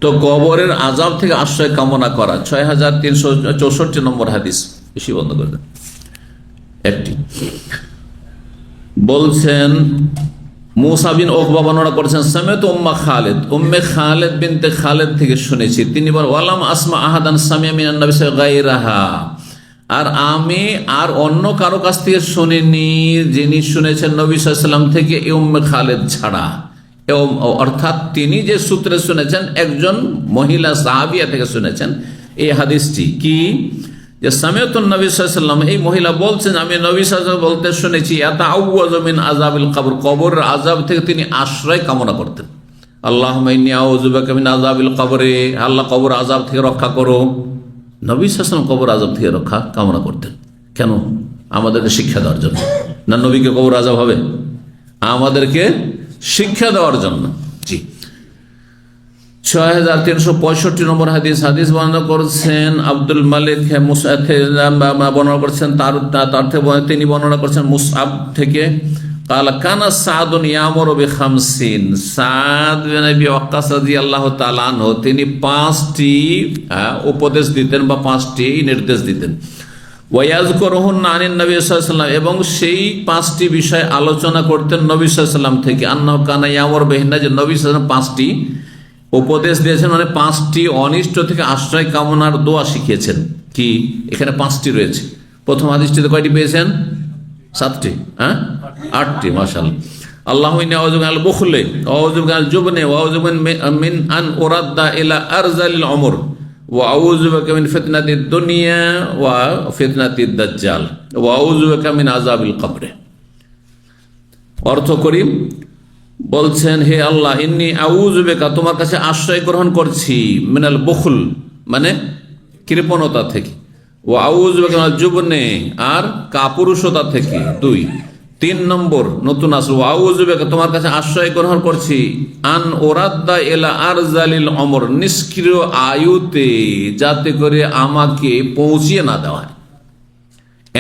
তো কবরের আযাব থেকে আশ্রয় কামনা করা 6364 নম্বর হাদিস। বেশি বন্ধ করে দেন একটি। বলছেন মুসা বিন উকবা বর্ণনা করেছেন, সামিআতু উম্মে খালেদ বিনতে খালেদ থেকে শুনেছি, তিনি বলেন ওয়ালাম আসমা আহাদান সামিআ মিনান নবী গায়রাহা, আর আমি আর অন্য কারো কাছ থেকে শুনিনি যিনি শুনেছেন নবী সাল্লাল্লাহু আলাইহি ওয়াসাল্লাম থেকে এই উম্মে খালেদ ছাড়া। অর্থাৎ তিনি যে সূত্রে শুনেছেন, একজন মহিলা সাহাবিয়া থেকে শুনেছেন এই হাদিসটি। কি যে সামিআতুন নবী সাল্লাল্লাহু আলাইহি ওয়াসাল্লাম, এই মহিলা বলছেন আমি নবী সাল্লাল্লাহু আলাইহি ওয়াসাল্লাম বলতে শুনেছি, ইয়াতাআওয়াযু মিন আযাবিল কবর, কবরের আযাব থেকে তিনি আশ্রয় কামনা করতেন। আল্লাহুম্মা ইন্নী আউযু বিকা মিন আযাবিল কবরে, আল্লাহ কবর আযাব থেকে রক্ষা করো। নবী সাল্লাল্লাহু আলাইহি ওয়াসাল্লাম কবর আযাব থেকে রক্ষা কামনা করতেন কেন? আমাদেরকে শিক্ষা দেওয়ার জন্য না? নবীকে কবর আযাব হবে? আমাদেরকে শিক্ষা দেওয়ার জন্য। জি। 6365 নম্বর হাদিস বর্ণনা করেছেন আব্দুল মালিক বর্ণনা করেছেন, তিনি বর্ণনা করেছেন মুসআব থেকে। قال كان سعد يأمر ب50, সাদ বিন আবি ওয়াক্কাস রাদিয়াল্লাহু তাআলা আনহু তিনি 5টি উপদেশ দিতেন বা 5টি নির্দেশ দিতেন। ওয়ায়াযকুরুহুন্না আনিন নবী সাল্লাল্লাহু আলাইহি ওয়াসাল্লাম, এবং সেই 5টি বিষয় আলোচনা করতেন নবী সাল্লাল্লাহু আলাইহি ওয়াসাল্লাম থেকে। আন্নাহু কানা ইয়ামুরু বিহিন্না, যে নবী সাল্লাল্লাহু আলাইহি ওয়াসাল্লাম 5টি উপদেশ দিয়েছেন, মানে 5টি অনিষ্ট থেকে আশ্রয় কামনার দোয়া শিখিয়েছেন। কি এখানে 5টি রয়েছে? প্রথম হাদিসটিতে কয়টি পেয়েছেন? 7টি। 8টি। মাশাআল্লাহ। আল্লাহু ইন্নী আউযু বিকাল বুখলি ওয়া আউযু বিকাল জুবনি ওয়া আউযু মিন আন উরাদ্দা ইলা আরযালিল উমর ওয়া আউযু বিকা মিন ফিতনাতিদ দুনিয়া ওয়া ফিতনাতিদ দাজ্জাল ওয়া আউযু বিকা মিন আযাবিল কবর। অর্থ করি, বলছেন হে আল্লাহ, ইন্নী আউযু বিকা, তোমার কাছে আশ্রয় গ্রহণ করছি, মিনাল বুখল মানে কৃপণতা থেকে, ও আউযু বিকা মিনাল জুবনে আর কাপুরুষতা থেকে। 2 3 নম্বর নতুন আসল, ও আউযু বিকা, তোমার কাছে আশ্রয় গ্রহণ করছি, আন ওরাদ্দা ইলা আরজালিল উমর, নিষ্ক্রিয় আয়ুতে যাতে করে আমাকে পৌঁছিয়ে না দেওয়া হয়,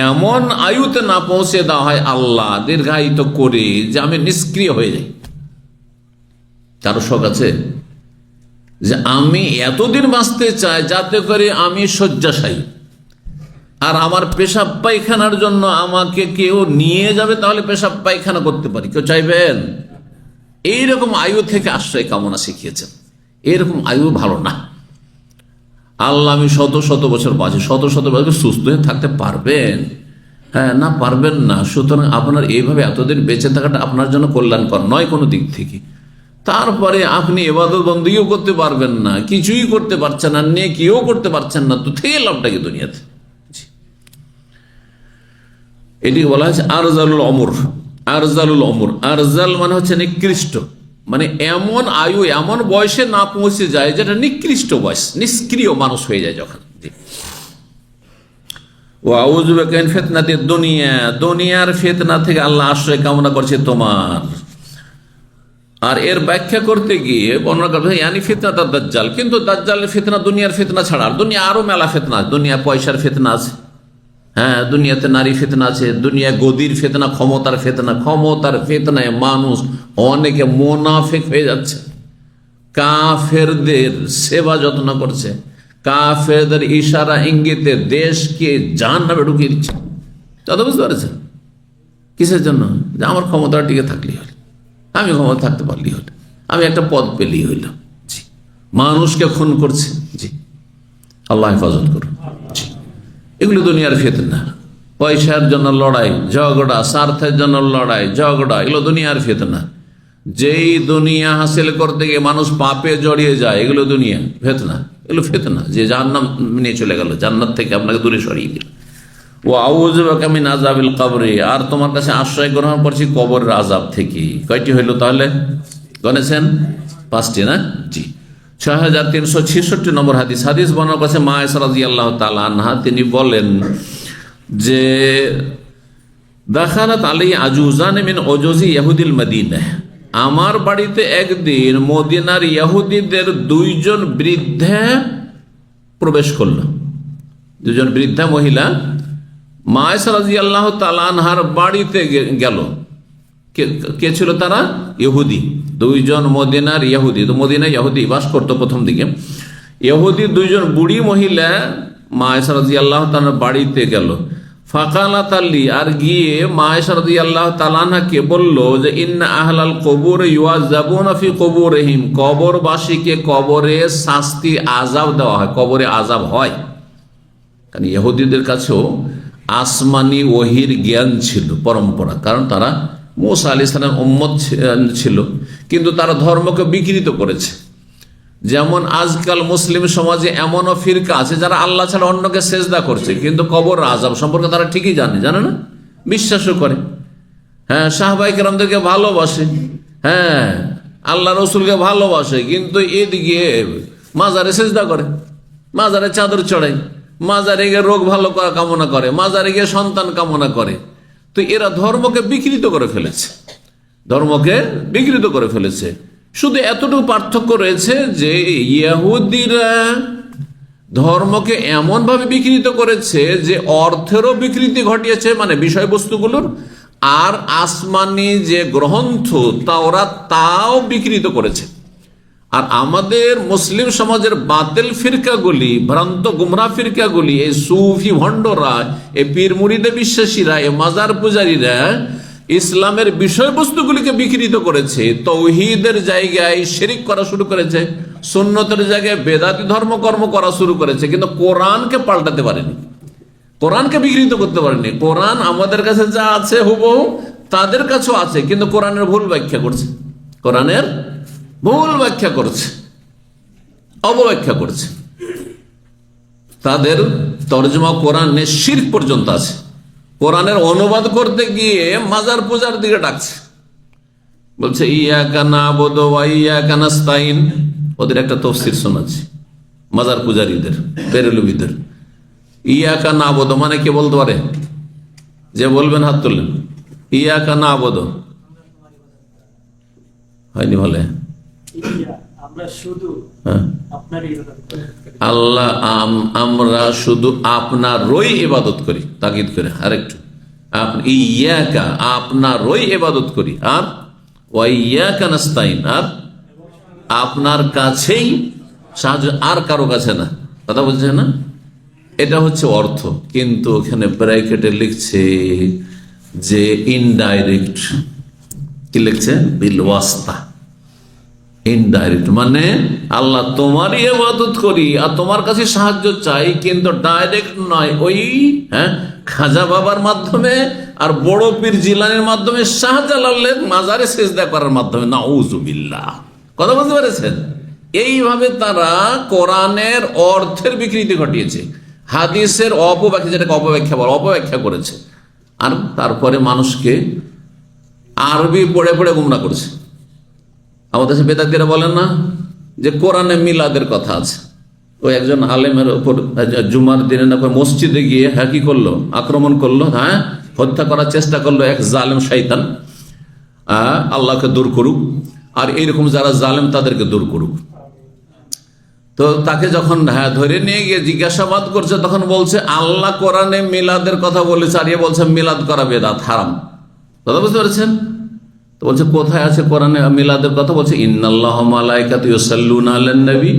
এমন আয়ুতে না পৌঁছে দেওয়া হয় আল্লাহ দীর্ঘায়িত করে যে আমি নিষ্ক্রিয় হয়ে যাই। কারো শখ আছে যে আমি এতদিন বাঁচতে চাই যাতে করে আমি শয্যাশায়ী, আর আমার পেশাব পায়খানার জন্য আমাকে কেউ নিয়ে যাবে, তাহলে পেশাব পায়খানা করতে পারি? কেউ চাইবেন? এইরকম আয়ু থেকে আশ্রয় কামনা শিখিয়েছেন। এরকম আয়ু ভালো না। আল্লাহ আমি শত শত বছর বাঁচি, শত শত বছর সুস্থ হয়ে থাকতে পারবেন? হ্যাঁ, না পারবেন না। সুতরাং আপনার এইভাবে এতদিন বেঁচে থাকাটা আপনার জন্য কল্যাণকর নয় কোনো দিক থেকে। তারপরে আপনি ইবাদত বন্দেগীও করতে পারবেন না, কিছুই করতে পারছেন না, নেকিও করতে পারছেন না, তো থেকে লাভটা কি দুনিয়াতে? এটিকে বলা হয়েছে আরজালুল অমর। আরজালুল অমর, আরজাল মানে হচ্ছে নিকৃষ্ট, মানে এমন আয়ু এমন বয়সে না পৌঁছে যায় যেটা নিকৃষ্ট বয়স, নিষ্ক্রিয় মানুষ হয়ে যায় যখন। ও আউযু বিকা মিন ফিতনাতিদ দুনিয়া, দুনিয়ার ফিতনা থেকে আল্লাহ আশ্রয় কামনা করছে তোমার। আর এর ব্যাখ্যা করতে গিয়ে বর্ণনা করবে ইয়ানি ফিতনাত দাজ্জাল, কিন্তু দাজ্জালের ফিতনা দুনিয়ার ফিতনা ছাড়া, আর দুনিয়া আরো মেলা ফিতনা আছে। দুনিয়া পয়সার ফিতনা আছে, হ্যাঁ, দুনিয়াতে নারী ফিতনা আছে, দুনিয়া গদির ফিতনা, ক্ষমতার ফিতনা। ক্ষমতার ফিতনায় মানুষ অনেকে মুনাফিক হয়ে যাচ্ছে, কাফেরদের সেবা যত্ন করছে, কাফেরদের ইশারা ইঙ্গিতে দেশকে জাহান্নামে ঢুকিয়ে দিচ্ছে। কথা বুঝতে পারছেন? কিসের জন্য? যে আমার ক্ষমতা টিকে থাকলেই হল, আমি ক্ষমতা থাকতে পারলেই হল, আমি একটা পদ পেলেই হইল। জি, মানুষকে খুন করছে। জি, আল্লাহ হেফাজত করুন। জি, এগুলো দুনিয়ার ফিতনা। পয়সার জন্য লড়াই ঝগড়া, স্বার্থের জন্য লড়াই ঝগড়া, এগুলো দুনিয়ার ফিতনা। যেই দুনিয়া হাসিল করতে গিয়ে মানুষ পাপে জড়িয়ে যায়, এগুলো দুনিয়া ফিতনা, এগুলো ফিতনা। যে জাহান্নাম নিয়ে চলে গেল, জান্নাত থেকে আপনাকে দূরে সরিয়ে দিল। ও আউযু বিকা মিন আযাবিল কবর, আর তোমার কাছে আশ্রয় গ্রহণ করছি কবরের আযাব থেকে। কয়টি হইল তাহলে? গণেছেন? 5টি না? জি। 6366 নম্বর হাদিস। হাদিস বর্ণনা করেছে মা আয়েশা রাদিয়াল্লাহু তাআলা আনহা, তিনি বলেন যে দাখালাত আলাইহি আজুজান মিন উজুজি ইহুদিল মদিনাহ, আমার বাড়িতে একদিন মদিনার ইহুদিদের 2 জন বৃদ্ধা প্রবেশ করল। 2 জন বৃদ্ধা মহিলা মা আয়েশা রাদিয়াল্লাহু তাআলা আনহার বাড়িতে গেল। কে ছিল তারা? ইহুদি। 2 জন মদিনার ইহুদি, তো মদিনায় ইহুদি বাস করতো প্রথম দিকে। ইহুদি 2 জন বুড়ি মহিলা মা আয়েশা রাদিয়াল্লাহু তাআলার বাড়িতে গেল। ফাকালাত আলী, আর গিয়ে মা আয়েশা রাদিয়াল্লাহু তাআলা আনহাকে বলল যে ইন্না আহলাল কবুর ইউআযাবুনা ফি কুবুরিহিম, কবরবাসীকে কবরে শাস্তি আযাব দেওয়া হয়, কবরে আযাব হয়। কারণ ইহুদিদের কাছেও আসমানি ওহির জ্ঞান ছিল, পরম্পরা, কারণ তারা মুসা আলাইহিস সালামের উম্মত ছিল, কিন্তু তারা ধর্মকে বিকৃত করেছে। যেমন আজকাল মুসলিম সমাজে এমনও ফিরকা আছে যারা আল্লাহ ছাড়া অন্যকে সেজদা করছে, কিন্তু কবর আযাব সম্পর্কে তারা ঠিকই জানে না, বিশ্বাসও করে। হ্যাঁ, সাহাবায়ে কেরামদেরকে ভালোবাসে, হ্যাঁ, আল্লাহ রসুলকে ভালোবাসে, কিন্তু এদিকে মাজারে সেজদা করে, মাজারে চাদর চড়ায়, মাজারে গিয়ে রোগ ভালো করা কামনা করে, মাজারে গিয়ে সন্তান কামনা করে। তো এরা ধর্মকে বিকৃত করে ফেলেছে, ধর্মকে বিকৃত করে ফেলেছে। শুধু এতটুকু পার্থক্য রয়েছে যে ইহুদিরা ধর্মকে এমন ভাবে বিকৃত করেছে যে অর্থেরও বিকৃতি ঘটিয়েছে, মানে বিষয়বস্তুগুলোর, আর আসমানি যে গ্রন্থ তাওরাত তাও বিকৃত করেছে। আর আমাদের মুসলিম সমাজের বাতিল ফিরকাগুলি, ভ্রান্ত গুমরা ফিরকাগুলি, এই সুফি ভণ্ডরা, এই পীর মুরিদে বিশ্বাসীরা, এই মাজার পূজারীরা ইসলামের বিষয়বস্তুগুলিকে বিকৃত করেছে। তৌহিদের জায়গায় শিরিক করা শুরু করেছে, সুন্নতের জায়গায় বেদাতি ধর্মকর্ম করা শুরু করেছে, কিন্তু কোরআনকে পাল্টাতে পারেনি, কোরআনকে বিকৃত করতে পারেনি। কোরআন আমাদের কাছে যা আছে হুবহু তাদের কাছেও আছে, কিন্তু কোরআনের ভুল ব্যাখ্যা করছে, কোরআনের ভুল ব্যাখ্যা করছে, অবব্যাখ্যা করছে। তাদের তর্জমা কোরআনে শিরক পর্যন্ত আছে। কোরআনের অনুবাদ করতে গিয়ে মাজার পূজার দিকে ডাকছে, বলছে ইয়াকা নাবুদু ওয়া ইয়াকা নাস্তাইন। ওদের একটা তাফসীর শোনাচ্ছি মাজার পূজারীদের, বেরেলভীদের। ইয়াকা নাবুদু মানে কে বলতে পারে? যে বলবেন হাত তুললেন। ইয়াকা নাবুদু হয়নি বলে আল্লাহ, আমরা শুধু আপনারই ইবাদত করি। তাকিদ করে আরেকটু, ইয়াকা আপনারই ইবাদত করি, আর ওয়া ইয়াকা নাস্তাইন, আর আপনার কাছেই সাহায্য, আর কারো কাছে না। কথা বলছে না? এটা হচ্ছে অর্থ, কিন্তু ওখানে ব্র্যাকেটে লিখছে যে ইনডাইরেক্ট। কি লিখছে? বিল ওয়াস্তা। ইনডাইরেক্ট মানে আল্লাহ তোমারই ইবাদত করি আর তোমার কাছে সাহায্য চাই, কিন্তু ডাইরেক্ট নয়। ওই খাজা বাবার মাধ্যমে আর বড় পীর জিলানির মাধ্যমে, শাহজালালের মাজারে সেজদা করার মাধ্যমে। নাউজুবিল্লাহ। কথা বলতে পেরেছেন? এইভাবে তারা কোরআনের অর্থের বিকৃতি ঘটিয়েছে, হাদিসের অপব্যাখ্যা, যেটাকে অপব্যাখ্যা বলে, অপব্যাখ্যা করেছে। আর তারপরে মানুষকে আরবি পড়ে পড়ে গুমরা করেছে। আমাদের দেশে বেদাতীরা বলেন না যে কোরআনে মিলাদের কথা আছে। ওই একজন আলেমের ওপর জুমার দিনে না মসজিদে গিয়ে কি করলো? আক্রমণ করলো, হত্যা করার চেষ্টা করলো এক জালেম শয়তান। আল্লাহকে দূর করুক, আর এইরকম যারা জালেম তাদেরকে দূর করুক। তো তাকে যখন ধরে নিয়ে গিয়ে জিজ্ঞাসাবাদ করছে, তখন বলছে আল্লাহ কোরআনে মিলাদের কথা বলেছে, আর এ বলছে মিলাদ করা বেদাত হারাম। কথা বুঝতে পারছেন? তো বলছে কোথায় আছে কোরআনে মিলাদের কথা? বলছে ইন্নাল্লাহা ওয়া মালাইকাতুহু ইউসাল্লুনা আলান নবী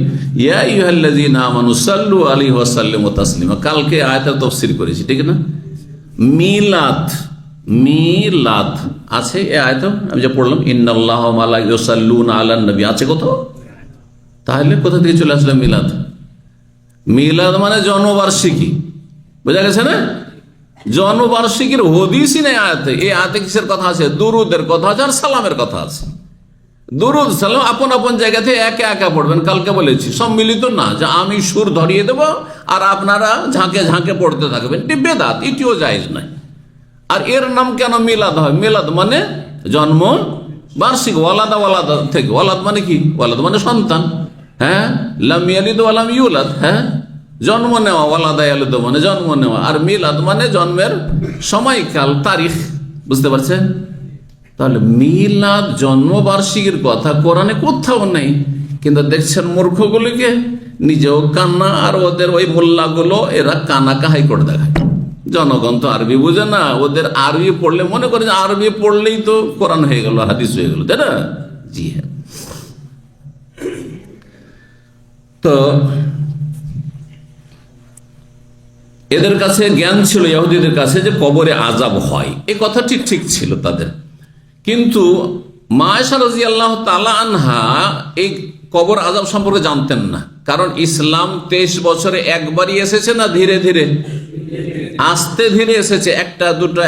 ইয়া আইয়ুহাল্লাযীনা আমানু সাল্লু আলাইহি ওয়া সাল্লিমু তাসলিমা। কালকে আয়াতের তাফসীর করেছি, ঠিক না? মিলাদ, মিলাদ আছে এই আয়াতে। আমি যে পড়লাম ইন্নাল্লাহা ওয়া মালাইকাতুহু ইউসাল্লুনা আলান নবী, আছে কত? তাহলে কোথা থেকে চলে আসলো মিলাদ? মিলাদ মানে জন্মবার্ষিকী, বোঝা গেছে না? জন্মবার্ষিকীর হদিসই নেই আয়াতে। এই আয়াতে কিসের কথা আছে? দুরুদের কথা আছে আর সালামের কথা আছে। দুরুদ সালাম আপন আপন জায়গা থেকে একে একা পড়বেন। কালকে বলেছি সম্মিলিত না, যে আমি সুর ধরিয়ে দেব আর আপনারা ঝাঁকে ঝাঁকে পড়তে থাকবেন, এটি বেদাত, এটিও জায়েজ নাই। আর এর নাম কেন মিলাদ হয়? মিলাদ মানে জন্ম বার্ষিক, ওয়ালাদা ওয়ালাদা থেকে। ওয়ালাদ মানে কি? ওয়ালাদ মানে সন্তান। লাম ইয়ালিদ ওয়া লাম ইউলাদ, জন্ম নেওয়া। ওয়ালাদা ইয়ালিদ মানে জন্ম নেওয়া, আর মিলাদ মানে জন্মের সময়কাল, তারিখ। বুঝতে পারছেন? তাহলে মিলাদ জন্মবার্ষিকীর কথা কোরআনে কোথাও নেই, কিন্তু দেখছেন মূর্খগুলিকে নিজেও কান্না, আর ওদের ওই মোল্লাগুলো এরা কানা কাহাই করে দেখায়। জনগণ তো আরবি বুঝে না, ওদের আরবি পড়লে মনে করে যে আরবি পড়লেই তো কোরআন হয়ে গেল, হাদিস হয়ে গেল, তাই না? জি হ্যাঁ। তো এদের কাছে জ্ঞান ছিল, ইহুদিদের কাছে, যে কবরে আযাব হয়। এই কথা ঠিক ঠিক ছিল তাদের, কিন্তু মা আয়েশা রাদিয়াল্লাহু তাআলা আনহা এই কবর আযাব সম্পর্কে জানতেন না। কারণ ইসলাম 23 বছরে একবারই এসেছে না, ধীরে ধীরে আস্তে ধীরে এসেছে।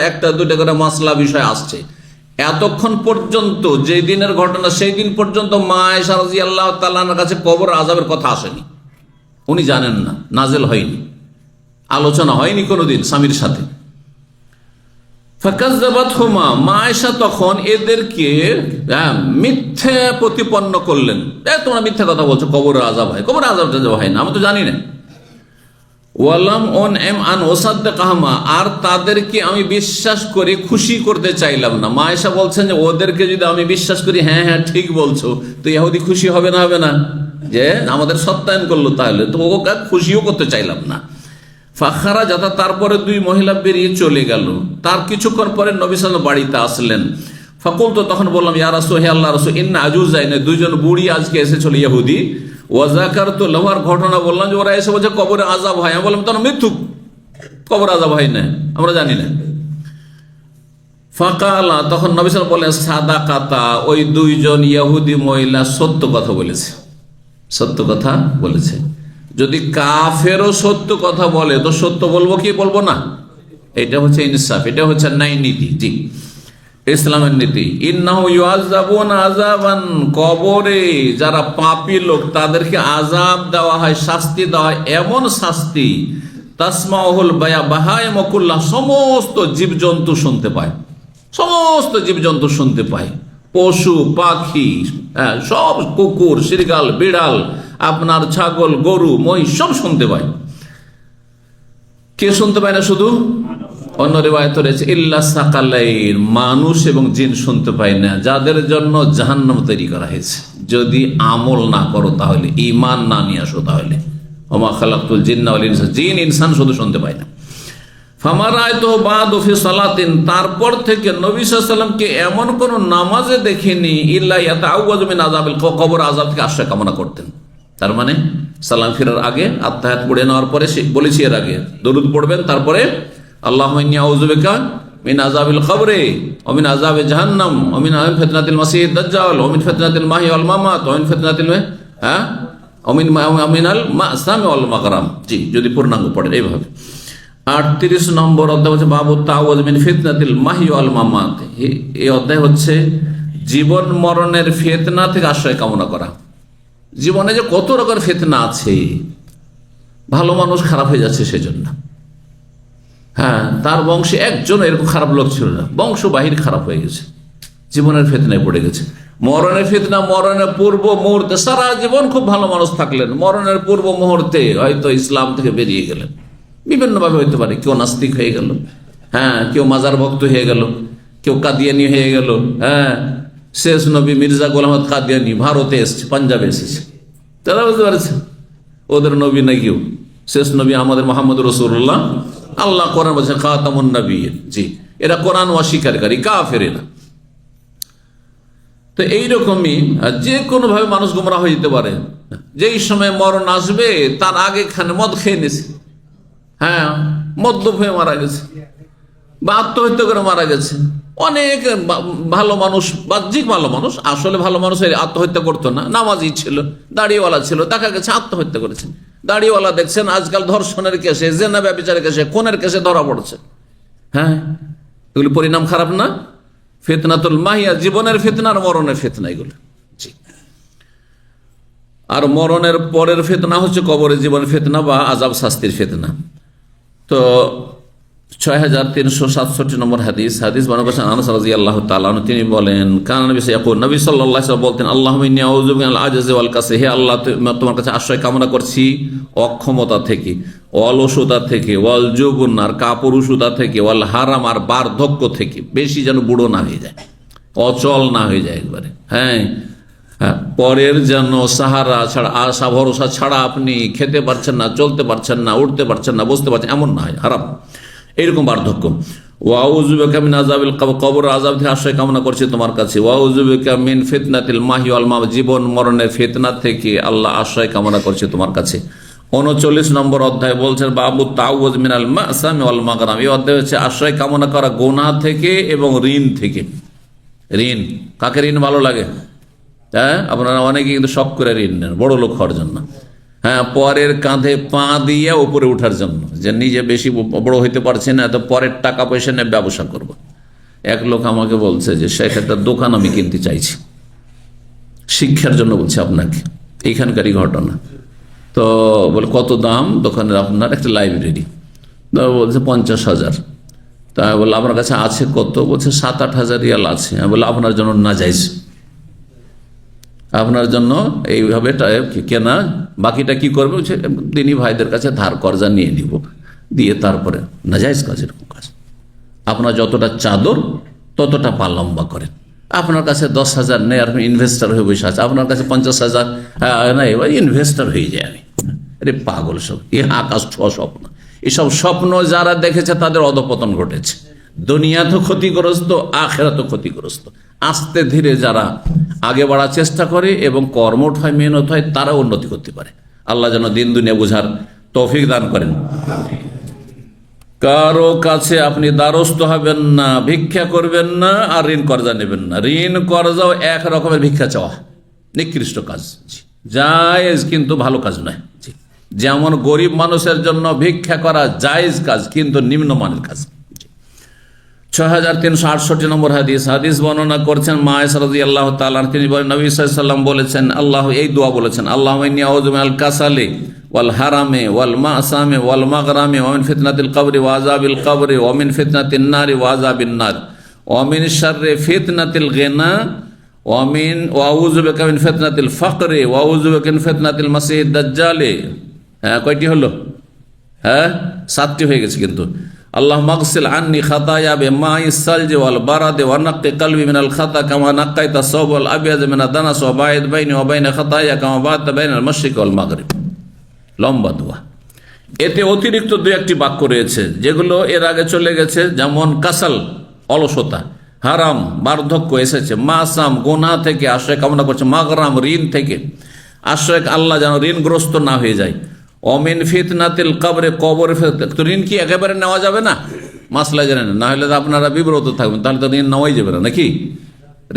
একটা দুটা করে মাসলা বিষয় আসছে। এতক্ষণ পর্যন্ত, যে দিনের ঘটনা সেই দিন পর্যন্ত মা আয়েশা রাদিয়াল্লাহু তাআলা আনহার কাছে কবর আযাবের কথা আসেনি। উনি জানেন না, নাজেল হয়নি, আলোচনা হয়নি কোনোদিন স্বামীর সাথে। ফাকাযযাবাতহুমা, মা আয়েশা তখন এদেরকে মিথ্যা প্রতিপন্ন করলেন। তোমরা মিথ্যা কথা বলছো, কবরে আযাব হয়। কবরে আযাব হয় না, আমি তো জানি না। ওয়ালাম উনইম আন উসাদ্দিকাহুমা, আর তাদেরকে আমি বিশ্বাস করে খুশি করতে চাইলাম না। মা আয়েশা বলছেন যে ওদেরকে যদি আমি বিশ্বাস করি, হ্যাঁ হ্যাঁ ঠিক বলছো, তো ইহুদি খুশি হবে না? হবে না, যে আমাদের সত্যায়ন করলো, তাহলে তো ওকে খুশিও করতে চাইলাম না। ফাখারা যাতা, তারপরে দুই মহিলা বেরিয়ে চলে গেল। তার কিছুক্ষণ পরে নবী সাল্লাল্লাহু আলাইহি ওয়াসাল্লাম বাড়িতে আসলেন। ফাকুলতু, তখন বললাম, ইয়া রাসূল, হে আল্লাহর রাসূল, ইন্না আজুজাইনা, দুইজন বুড়ি আজকে এসেছিল ইহুদি। ওয়া যাকারতু লাহু, ঘটনা বললাম যে ওরা এসে বলছে কবরে আযাব হয়। আমি বললাম তখন মিথ্যুক, কবরে আযাব হয় না, আমরা জানি না। ফাকালা, তখন নবী সাল্লাল্লাহু আলাইহি ওয়াসাল্লাম বলেন, সাদাকাতা, ওই দুইজন ইহুদি মহিলা সত্য কথা বলেছে, সত্য কথা বলেছে। যদি কাফেরও সত্য কথা বলে তো সত্য বলবো কি বলবো না? এটা হচ্ছে ইনসাফ, এটা হচ্ছে ন্যায় নীতি। জি, ইসলামের নীতি। ইন্নাহু ইউআযাবুনা আযাবান, কবরে যারা পাপী লোক তাদেরকে আযাব দেওয়া হয়, শাস্তি দেওয়া হয়, এমন শাস্তি তাসমাউহুল বাহায়েম কুল্লাহ, সমস্ত জীবজন্তু শুনতে পায়, সমস্ত জীবজন্তু শুনতে পায়, পশু পাখি, সব, কুকুর শৃগাল বিড়াল, আপনার ছাগল গরু মহিষ সব শুনতে পায়। কে শুনতে পায় না? শুধু অন্য রিওয়ায়াতে রয়েছে ইল্লা সাকালাইন, মানুষ এবং জিন শুনতে পায় না, যাদের জন্য জাহান্নাম তৈরি করা হয়েছে। যদি আমল না করো তাহলে, ঈমান না নিয়ে আসো তাহলে। ওমা খালাকতুল জিন্না ওয়াল ইনসা, জিন ইনসান শুধু শুনতে পায় না। ফামা রাআইতুহু বা'দু ফি সালাতিন, তারপর থেকে নবী সাল্লাল্লাহু আলাইহি ওয়াসাল্লামকে এমন কোন নামাজে দেখিনি ইল্লা ইয়াতাআওয়াযু মিন আযাবিল কবর, আযাব থেকে আশ্রয় কামনা করতেন। তার মানে সালাম ফিরার আগে, আত্তাহিয়াত পড়ে নেওয়ার পরে, বলেছি এর আগে দরুদ পড়বেন, তারপরে আল্লাহুম্মা ইন্নী আউযু বিকা মিন আযাবিল কবরি ওয়া মিন আযাবি জাহান্নাম ওয়া মিন ফিতনাতিল মাসিহিদ দাজ্জাল ওয়া মিন ফিতনাতিল মাহইয়া ওয়াল মামাত ওয়া মিন ফিতনাতিল মিনাল মাসামি ওয়াল মাগরাম। জি, যদি পূর্ণাঙ্গ পড়েন এইভাবে। 38 নম্বর অধ্যায় হচ্ছে বাবু তাওয়াজ মিন ফিতনাতিল মাহইয়া ওয়াল মামাত। এই অধ্যায় হচ্ছে জীবন মরণের ফিতনা থেকে আশ্রয় কামনা করা। জীবনে যে কত রকমের ফিতনা আছে, ভালো মানুষ খারাপ হয়ে যাচ্ছে সেজন্য। হ্যাঁ, তার বংশে একজন এরকম খারাপ লোক ছিল না, বংশ বাহির খারাপ হয়ে গেছে, জীবনের ফিতনায় পড়ে গেছে। মরণের ফিতনা, মরণের পূর্ব মুহূর্তে, সারা জীবন খুব ভালো মানুষ থাকলেন, মরণের পূর্ব মুহূর্তে হয়তো ইসলাম থেকে বেরিয়ে গেলেন। বিভিন্নভাবে হইতে পারে, কেউ নাস্তিক হয়ে গেল, হ্যাঁ, কেউ মাজার ভক্ত হয়ে গেল, কেউ কাদিয়ানি হয়ে গেল। হ্যাঁ, শেষ নবী মির্জা গোলাম আহমদ কাদিয়ানি ভারতে এসছে, পাঞ্জাবে এসেছে, তারা বুঝতে পারছে ওদের নবী না কেউ, শেষ নবী আমাদের মোহাম্মদ রাসূলুল্লাহ। আল্লাহ কোরআন বলছে খাতামুন নবিয়্যিন। জি, এরা কোরআন অস্বীকারী, কাফেরেরা। তো এইরকমই যে কোনো ভাবে মানুষ গোমরাহ হয়ে যেতে পারে। যেই সময় মরণ আসবে তার আগে খানে মদ খেয়ে নিয়েছে, হ্যাঁ, মদ্যপ হয়ে মারা গেছে বা আত্মহত্যা করে মারা গেছে। অনেক ভালো মানুষ, বাহ্যিক ভালো মানুষ, আসলে ভালো মানুষ আত্মহত্যা করতো না, নামাজি ছিল, দাড়িওয়ালা ছিল, দেখা গেছে আত্মহত্যা করেছে। দাড়িওয়ালা দেখছেন আজকাল ধর্ষণের কেসে, জেনা ব্যভিচারের কেসে, খুনের কেসে ধরা পড়ছে। হ্যাঁ, এগুলি পরিণাম খারাপ না? ফিতনাতুল মাহিয়া, জীবনের ফিতনা আর মরণের ফিতনা এগুলো। আর মরণের পরের ফিতনা হচ্ছে কবরের জীবনের ফিতনা বা আযাব শাস্তির ফিতনা। তো 6367 নম্বর হাদিস বর্ণনা করেছেন আনাস রাদিয়াল্লাহু তাআলা আনহু। তিনি বলেন, কানা নবী নবী সাল্লাল্লাহু আলাইহি ওয়াসাল্লাম বলতেন, আল্লাহুম্মা ইন্নী আউযু মিনাল আজজি ওয়াল কাসলি, হে আল্লাহ তোমার কাছে আশ্রয় কামনা করছি অক্ষমতা থেকে, অলসতা থেকে, ওয়াল জুবন আর কাপুরুষতা থেকে, ওয়াল হারাম আর বার্ধক্য থেকে, বেশি যেন বুড়ো না হয়ে যায়, অচল না হয়ে যায় একবারে। হ্যাঁ, পরের যেন সাহারা ছাড়া, আশা ভরসা ছাড়া আপনি খেতে পারছেন না, চলতে পারছেন না, উঠতে পারছেন না, বসতে পারছেন, এমন না হয়, হারাম, এইরকম বার্ধক্য। ওয়াউযু বিকা মিন আযাবিল কবর, আযাব থেকে আশ্রয় কামনা করছি তোমার কাছে। ওয়াউযু বিকা মিন ফিতনাতিল মাহইয়া ওয়াল মামাত, জীবন মরণের ফিতনা থেকে আল্লাহ আশ্রয় কামনা করছি তোমার কাছে। 39 নম্বর অধ্যায় বলছেন বাবু তাওয়াজ মিনাল মাসামি ওয়াল মাগরাম। এই অধ্যায় হচ্ছে আশ্রয় কামনা করা গুনাহ থেকে এবং ঋণ থেকে। ঋণ, কাকে ঋণ ভালো লাগে? হ্যাঁ, আপনারা অনেকে কিন্তু শখ করে ঋণ নেন বড় লোক হওয়ার জন্য। হ্যাঁ, পরের কাঁধে পা দিয়ে উপরে উঠার জন্য, যে নিজে বেশি বড় হইতে পারছে না, তো পরের টাকা পয়সা নিয়ে ব্যবসা করবো। এক লোক আমাকে বলছে যে শেখ একটা দোকান আমি কিনতে চাইছি, শিক্ষার জন্য বলছি আপনাকে, এইখানকারই ঘটনা। তো বলে কত দাম দোকানের আপনার? একটা লাইব্রেরি। তো বলছে 50,000। তা বললো আপনার কাছে আছে কত? বলছে 7-8 হাজার রিয়াল আছে। বললো আপনার জন্য নাজায়েজ, আপনার জন্য এইভাবে কেনা, বাকিটা কি করবে? বলছে দিনী ভাইদের কাছে ধার কর্জা নিয়ে নিব, দিয়ে তারপরে নাজায়েজ কাজ, এরকম কাজ। আপনার যতটা চাদর ততটা পা লম্বা করেন। আপনার কাছে 10,000 নেই, আপনি ইনভেস্টার হয়ে বসে আছে, আপনার কাছে 50,000 নাই, এবার ইনভেস্টার হয়ে যায় আমি। আরে পাগল সব, এ আকাশ ছোঁয়া স্বপ্ন। এসব স্বপ্ন যারা দেখেছে তাদের অধপতন ঘটেছে, দুনিয়া তো ক্ষতিগ্রস্ত, আখিরাত তো ক্ষতিগ্রস্ত। আস্তে ধীরে যারা আগে বাড়ার চেষ্টা করে এবং কর্মঠ হয়, মেহনত হয়, তারা উন্নতি করতে পারে। আল্লাহ যেন দিন দুনিয়া বুঝার তৌফিক দান করেন। কারো কাছে আপনি দ্বারস্থ হবেন না, ভিক্ষা করবেন না, আর ঋণ কর্জা নেবেন না। ঋণ কর্জাও এক রকমের ভিক্ষা চাওয়া, নিকৃষ্ট কাজ, জায়েজ কিন্তু ভালো কাজ নয়। যেমন গরিব মানুষের জন্য ভিক্ষা করা জায়েজ কাজ, কিন্তু নিম্নমানের কাজ। 6368 নম্বর হাদিস বর্ণনা করছেন মা আয়েশা রাদিয়াল্লাহু তাআলা, তিনি বলেন নবী সাল্লাল্লাহু আলাইহি ওয়াসাল্লাম বলেছেন, আল্লাহ এই দোয়া বলেছেন, আল্লাহুম্মা ইন্নী আউযু মিনাল কাসালি ওয়াল হারামি ওয়াল মাসামি ওয়াল মাগরামি ওয়া মিন ফিতনাতিল কবরি ওয়া আযাবিল কবরি ওয়া মিন ফিতনাতিন নারি ওয়া আযাবিন নার ওয়া মিন শাররি ফিতনাতিল গিনা ওয়া আউযু বিকা মিন ফিতনাতিল ফাকরি ওয়া আউযু বিকা মিন ফিতনাতিল মাসিহিদ দাজ্জালি। কয়টি হলো? 7টি হয়ে গেছে কিন্তু। আল্লাহ মাগসিল আন্নি খাতায়া বিমাইস সালজি ওয়াল বারাদি ওয়া নাক্কি কলবি মিনাল খাতা কামা নাক্কাইতা সাওবাল আবিয়াজ মিনাদ দানাস ওয়া বাইদ বাইনি ওয়া বাইনা খাতায়া কামা বা'তা বাইনাল মাশরিক ওয়াল মাগরিব। লম্বা দোয়া। এতে অতিরিক্ত 2-1টি বাক্য রয়েছে যেগুলো এর আগে চলে গেছে, যেমন কাসাল অলসতা, হারাম বার্ধক্য এসেছে, মাসাম গুনাহ থেকে আশ্রয় কামনা করছে, মাগরাম ঋণ থেকে আশ্রয়, আল্লাহ যেন ঋণগ্রস্ত না হয়ে যায়। অমিন ফিতনাতিল কবরে, কবর তো ঋণ কি একেবারে নেওয়া যাবে না? মাসলা জানেন না, হলে তো আপনারা বিব্রত থাকবেন, তাহলে তো ঋণ নেওয়াই যাবে না, নাকি?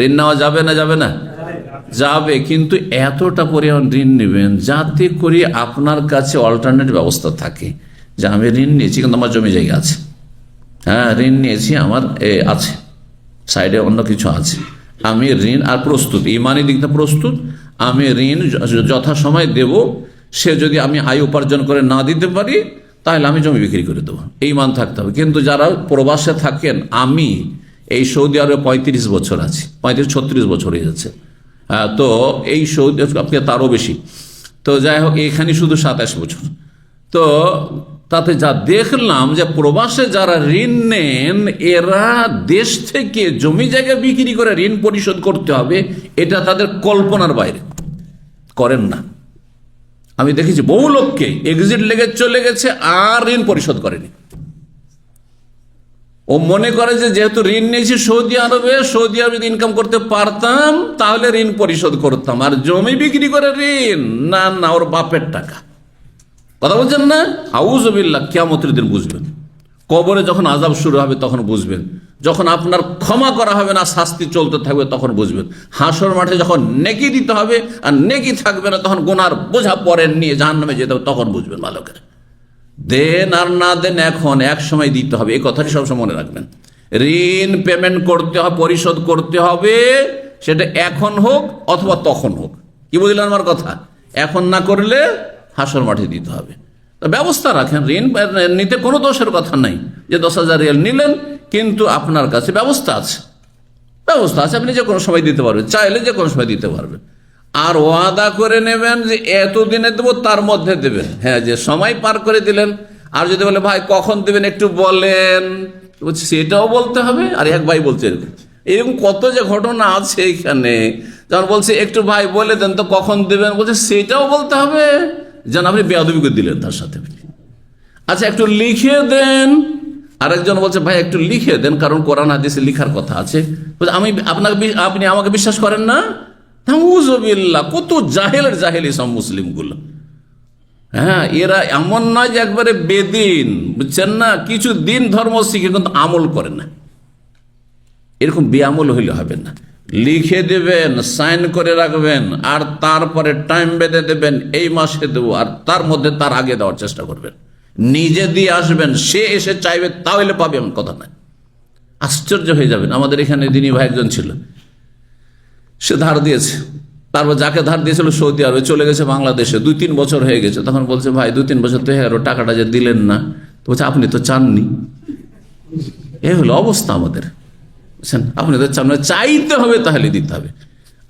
ঋণ নেওয়া যাবে না? যাবে না? যাবে, কিন্তু এতটা পরিমাণ ঋণ নেবেন যাতে করে আপনার কাছে অল্টারনেট ব্যবস্থা থাকে, যে আমি ঋণ নিয়েছি কিন্তু আমার জমি জায়গা আছে, ঋণ নিয়েছি আমার আছে, সাইডে অন্য কিছু আছে, আমি ঋণ আর প্রস্তুত, ইমানি দিকটা প্রস্তুত, আমি ঋণ যথাসময় দেব। সে যদি আমি আয় উপার্জন করে না দিতে পারি তাহলে আমি জমি বিক্রি করে দেবো, এই মান থাকতে হবে। কিন্তু যারা প্রবাসে থাকেন, আমি এই সৌদি আরবে 35 বছর আছি, 35-36 বছর হয়ে যাচ্ছে, তো এই সৌদি আপনি তারও বেশি, তো যাই হোক এখানে শুধু 27 বছর। তো তাতে যা দেখলাম যে প্রবাসে যারা ঋণ নেন, এরা দেশ থেকে জমি জায়গা বিক্রি করে ঋণ পরিশোধ করতে হবে, এটা তাদের কল্পনার বাইরে, করেন না। আমি দেখেছি বহু লোককে এক্সিট লেগে চলে গেছে আর ঋণ পরিশোধ করেনি। ও মনে করে যে যেহেতু ঋণ নিয়েছি সৌদি আরবে ইনকাম করতে পারতাম তাহলে ঋণ পরিশোধ করতাম, আর জমি বিক্রি করে ঋণ না, না, ওর বাপের টাকা। কথা বলছেন না? আউযুবিল্লাহ। কিয়ামতের দিন বুঝবেন, কবরে যখন আযাব শুরু হবে তখন বুঝবেন, যখন আপনার ক্ষমা করা হবে না, শাস্তি চলতে থাকবে তখন বুঝবেন, হাসর মাঠে যখন নেকি দিতে হবে আর নেকি থাকবে না, তখন গুনার বোঝা পরে নিয়ে জাহান্নামে যেতে হবে, তখন বুঝবেন ভালো করে। দেন আর না দেন, এখন এক সময় দিতে হবে, এই কথাটি সবসময় মনে রাখবেন। ঋণ পেমেন্ট করতে হবে, পরিশোধ করতে হবে, সেটা এখন হোক অথবা তখন হোক। কি বুঝলেন আমার কথা? এখন না করলে হাসর মাঠে দিতে হবে। তো ব্যবস্থা রাখেন, ঋণ নিতে কোনো দোষের কথা নাই, যে 10,000 রিয়াল নিলেন কিন্তু আপনার কাছে ব্যবস্থা আছে, আপনি যে কোনো সময় দিতে পারবেন, চাইলে যে কোনো সময় দিতে পারবেন। আর ওয়াদা করে নেবেন যে এতদিনে দেবো, তার মধ্যে দেবেন। যে সময় পার করে দিলেন, আর যদি বলে ভাই কখন দেবেন একটু বলেন, সেটাও বলতে হবে। আর এক ভাই বলছে এরকম কত যে ঘটনা আছে এখানে, যখন বলছে একটু ভাই বলে দেন তো কখন দেবেন, বলছে সেটাও বলতে হবে, যেন আপনি বেয়াদবি করে দিলেন তার সাথে। আচ্ছা একটু লিখে দেন, আরেকজন বলছে ভাই একটু লিখে দেন, কারণ কোরআন হাদিসে লিখার কথা আছে। আপনি আমাকে বিশ্বাস করেন না? নাউযুবিল্লাহ, কত জাহেলি সব মুসলিমগুলো। এরা এমন নয় যে একবারে বেদিন, বুঝছেন না, কিছু দিন ধর্ম শিখে কিন্তু আমল করে না। এরকম বেআমল হইলে হবে না। লিখে দেবেন, সাইন করে রাখবেন, আর তারপরে টাইম বেঁধে দেবেন, এই মাসে দেবো, আর তার মধ্যে তার আগে দেওয়ার চেষ্টা করবেন। নিজে দিয়ে আসবেন, সে এসে চাইবে তাহলে পাবে, এমন কথা নয়। আশ্চর্য হয়ে যাবেন। আমাদের এখানে দিনী ভাই একজন ছিল, সে ধার দিয়েছে, তারপর যাকে ধার দিয়েছিল সৌদি আরবে চলে গেছে বাংলাদেশে, 2-3 বছর হয়ে গেছে। তখন বলছে ভাই 2-3 বছর তো হয়ে গেল, টাকাটা যে দিলেন না। তো বলছে আপনি তো চাননি। এ হলো অবস্থা আমাদের, বুঝছেন? আপনি তো চান, চাইতে হবে, তাহলে দিতে হবে।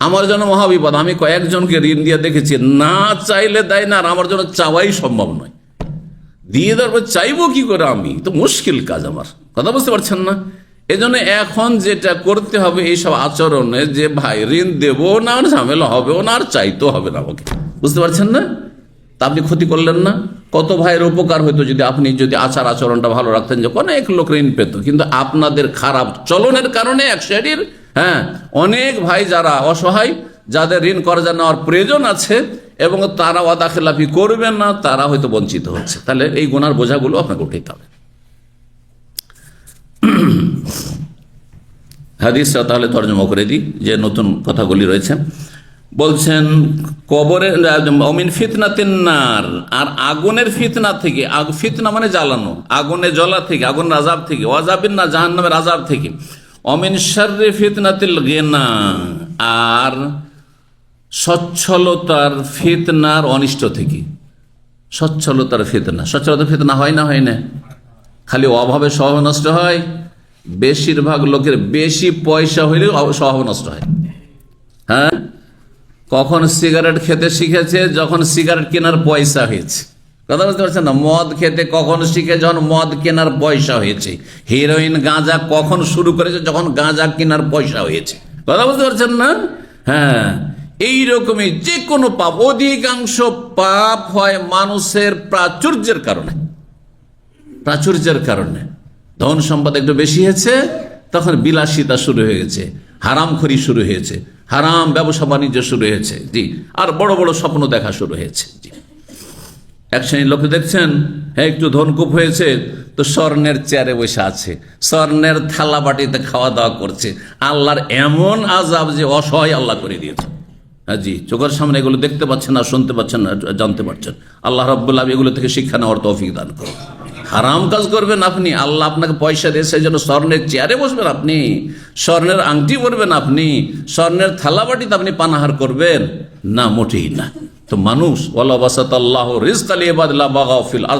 আমার জন্য মহাবিপদ। আমি কয়েকজনকে ঋণ দিয়ে দেখেছি, না চাইলে দেয় না, আর আমার জন্য চাওয়াই সম্ভব নয়। দিয়ে দেওয়ার পর চাইবো কি করে? আমি তো মুশকিল কাজ আমার, কথা বুঝতে পারছেন না? এজন্য এখন যেটা করতে হবে, এইসব আচরণে যে ভাই ঋণ দেবো না, ঝামেলা হবেও না, আর চাইতেও হবে না আমাকে, বুঝতে পারছেন না? তা আপনি ক্ষতি করলেন না? কত ভাইয়ের উপকার হইতো যদি আপনি আচার আচরণটা ভালো রাখতেন, যে অনেক লোক ঋণ পেত। কিন্তু আপনাদের খারাপ চলনের কারণে এক শ্রেণীর অনেক ভাই যারা অসহায়, যাদের ঋণ কর্জা নেওয়ার প্রয়োজন আছে এবং তারা ওয়াদা খেলাফি করবেন না, তারা হয়তো বঞ্চিত হচ্ছে। তাহলে এই গুনার বোঝাগুলো আপনাকে উঠাইতে হবে। হাদিসটা তাহলে তর্জমা করে দিই, যে নতুন কথাগুলি রয়েছে। বলছেন কবরের অমিন ফিতনাতিন নার, আর আগুনের ফিতনা থেকে, ফিতনা মানে জ্বালানো, আগুনে জ্বলা থেকে, আগুনের আযাব থেকে, ওয়াজাবিন না জাহান্নামের আযাব থেকে, অমিন শাররি ফিতনাতিল গিনা, আর সচ্ছলতার ফিতনার অনিষ্ট থেকে। সচ্ছলতার ফিতনা, সচ্ছলতার ফিতনা হয় না, হয় না? খালি অভাবে স্বভাব নষ্ট হয়? বেশিরভাগ লোকের বেশি পয়সা হইলে স্বভাব নষ্ট হয়। হ্যাঁ, কখন সিগারেট খেতে শিখেছে? যখন সিগারেট কেনার পয়সা হয়েছে। কথা বুঝতে পারছেন না? মদ খেতে কখন শিখে? যখন মদ কেনার পয়সা হয়েছে। হিরোইন গাঁজা কখন শুরু করেছে? যখন গাঁজা কেনার পয়সা হয়েছে। কথা বুঝতে পারছেন না? হ্যাঁ, এইরকমই যে কোনো পাপ, অধিকাংশ পাপ হয় মানুষের প্রাচুর্যের কারণে। প্রাচুর্যের কারণে ধন সম্পদ একটু বেশি হয়েছে, তখন বিলাসিতা শুরু হয়ে গেছে, হারামখোরি শুরু হয়েছে, হারাম ব্যবসা বাণিজ্য শুরু হয়েছে, জি, আর বড় বড় স্বপ্ন দেখা শুরু হয়েছে, জি। এক শ্রেণীর লোক দেখছেন, হ্যাঁ, একটু ধনকুপ হয়েছে তো স্বর্ণের চেয়ারে বসে আছে, স্বর্ণের থালা বাটিতে খাওয়া দাওয়া করছে। আল্লাহর এমন আযাব যে অসহায় আল্লাহ করে দিয়েছে। হ্যাঁ জি, চোখের সামনে এগুলো দেখতে পাচ্ছেন না, শুনতে পাচ্ছেন না, জানতে পারছেন। আল্লাহ রাব্বুল আলামিন এগুলো থেকে শিক্ষা নেওয়ার তৌফিক দান করুন। হারাম কাজ করবেন আপনি, আল্লাহ আপনাকে পয়সা দিয়ে সেই জন্য স্বর্ণের চেয়ারে বসবেন আপনি, স্বর্ণের আংটি পরবেন আপনি, স্বর্ণের থালাবাটিতে আপনি পানাহার করবেন না, মোটেই না। তো মানুষ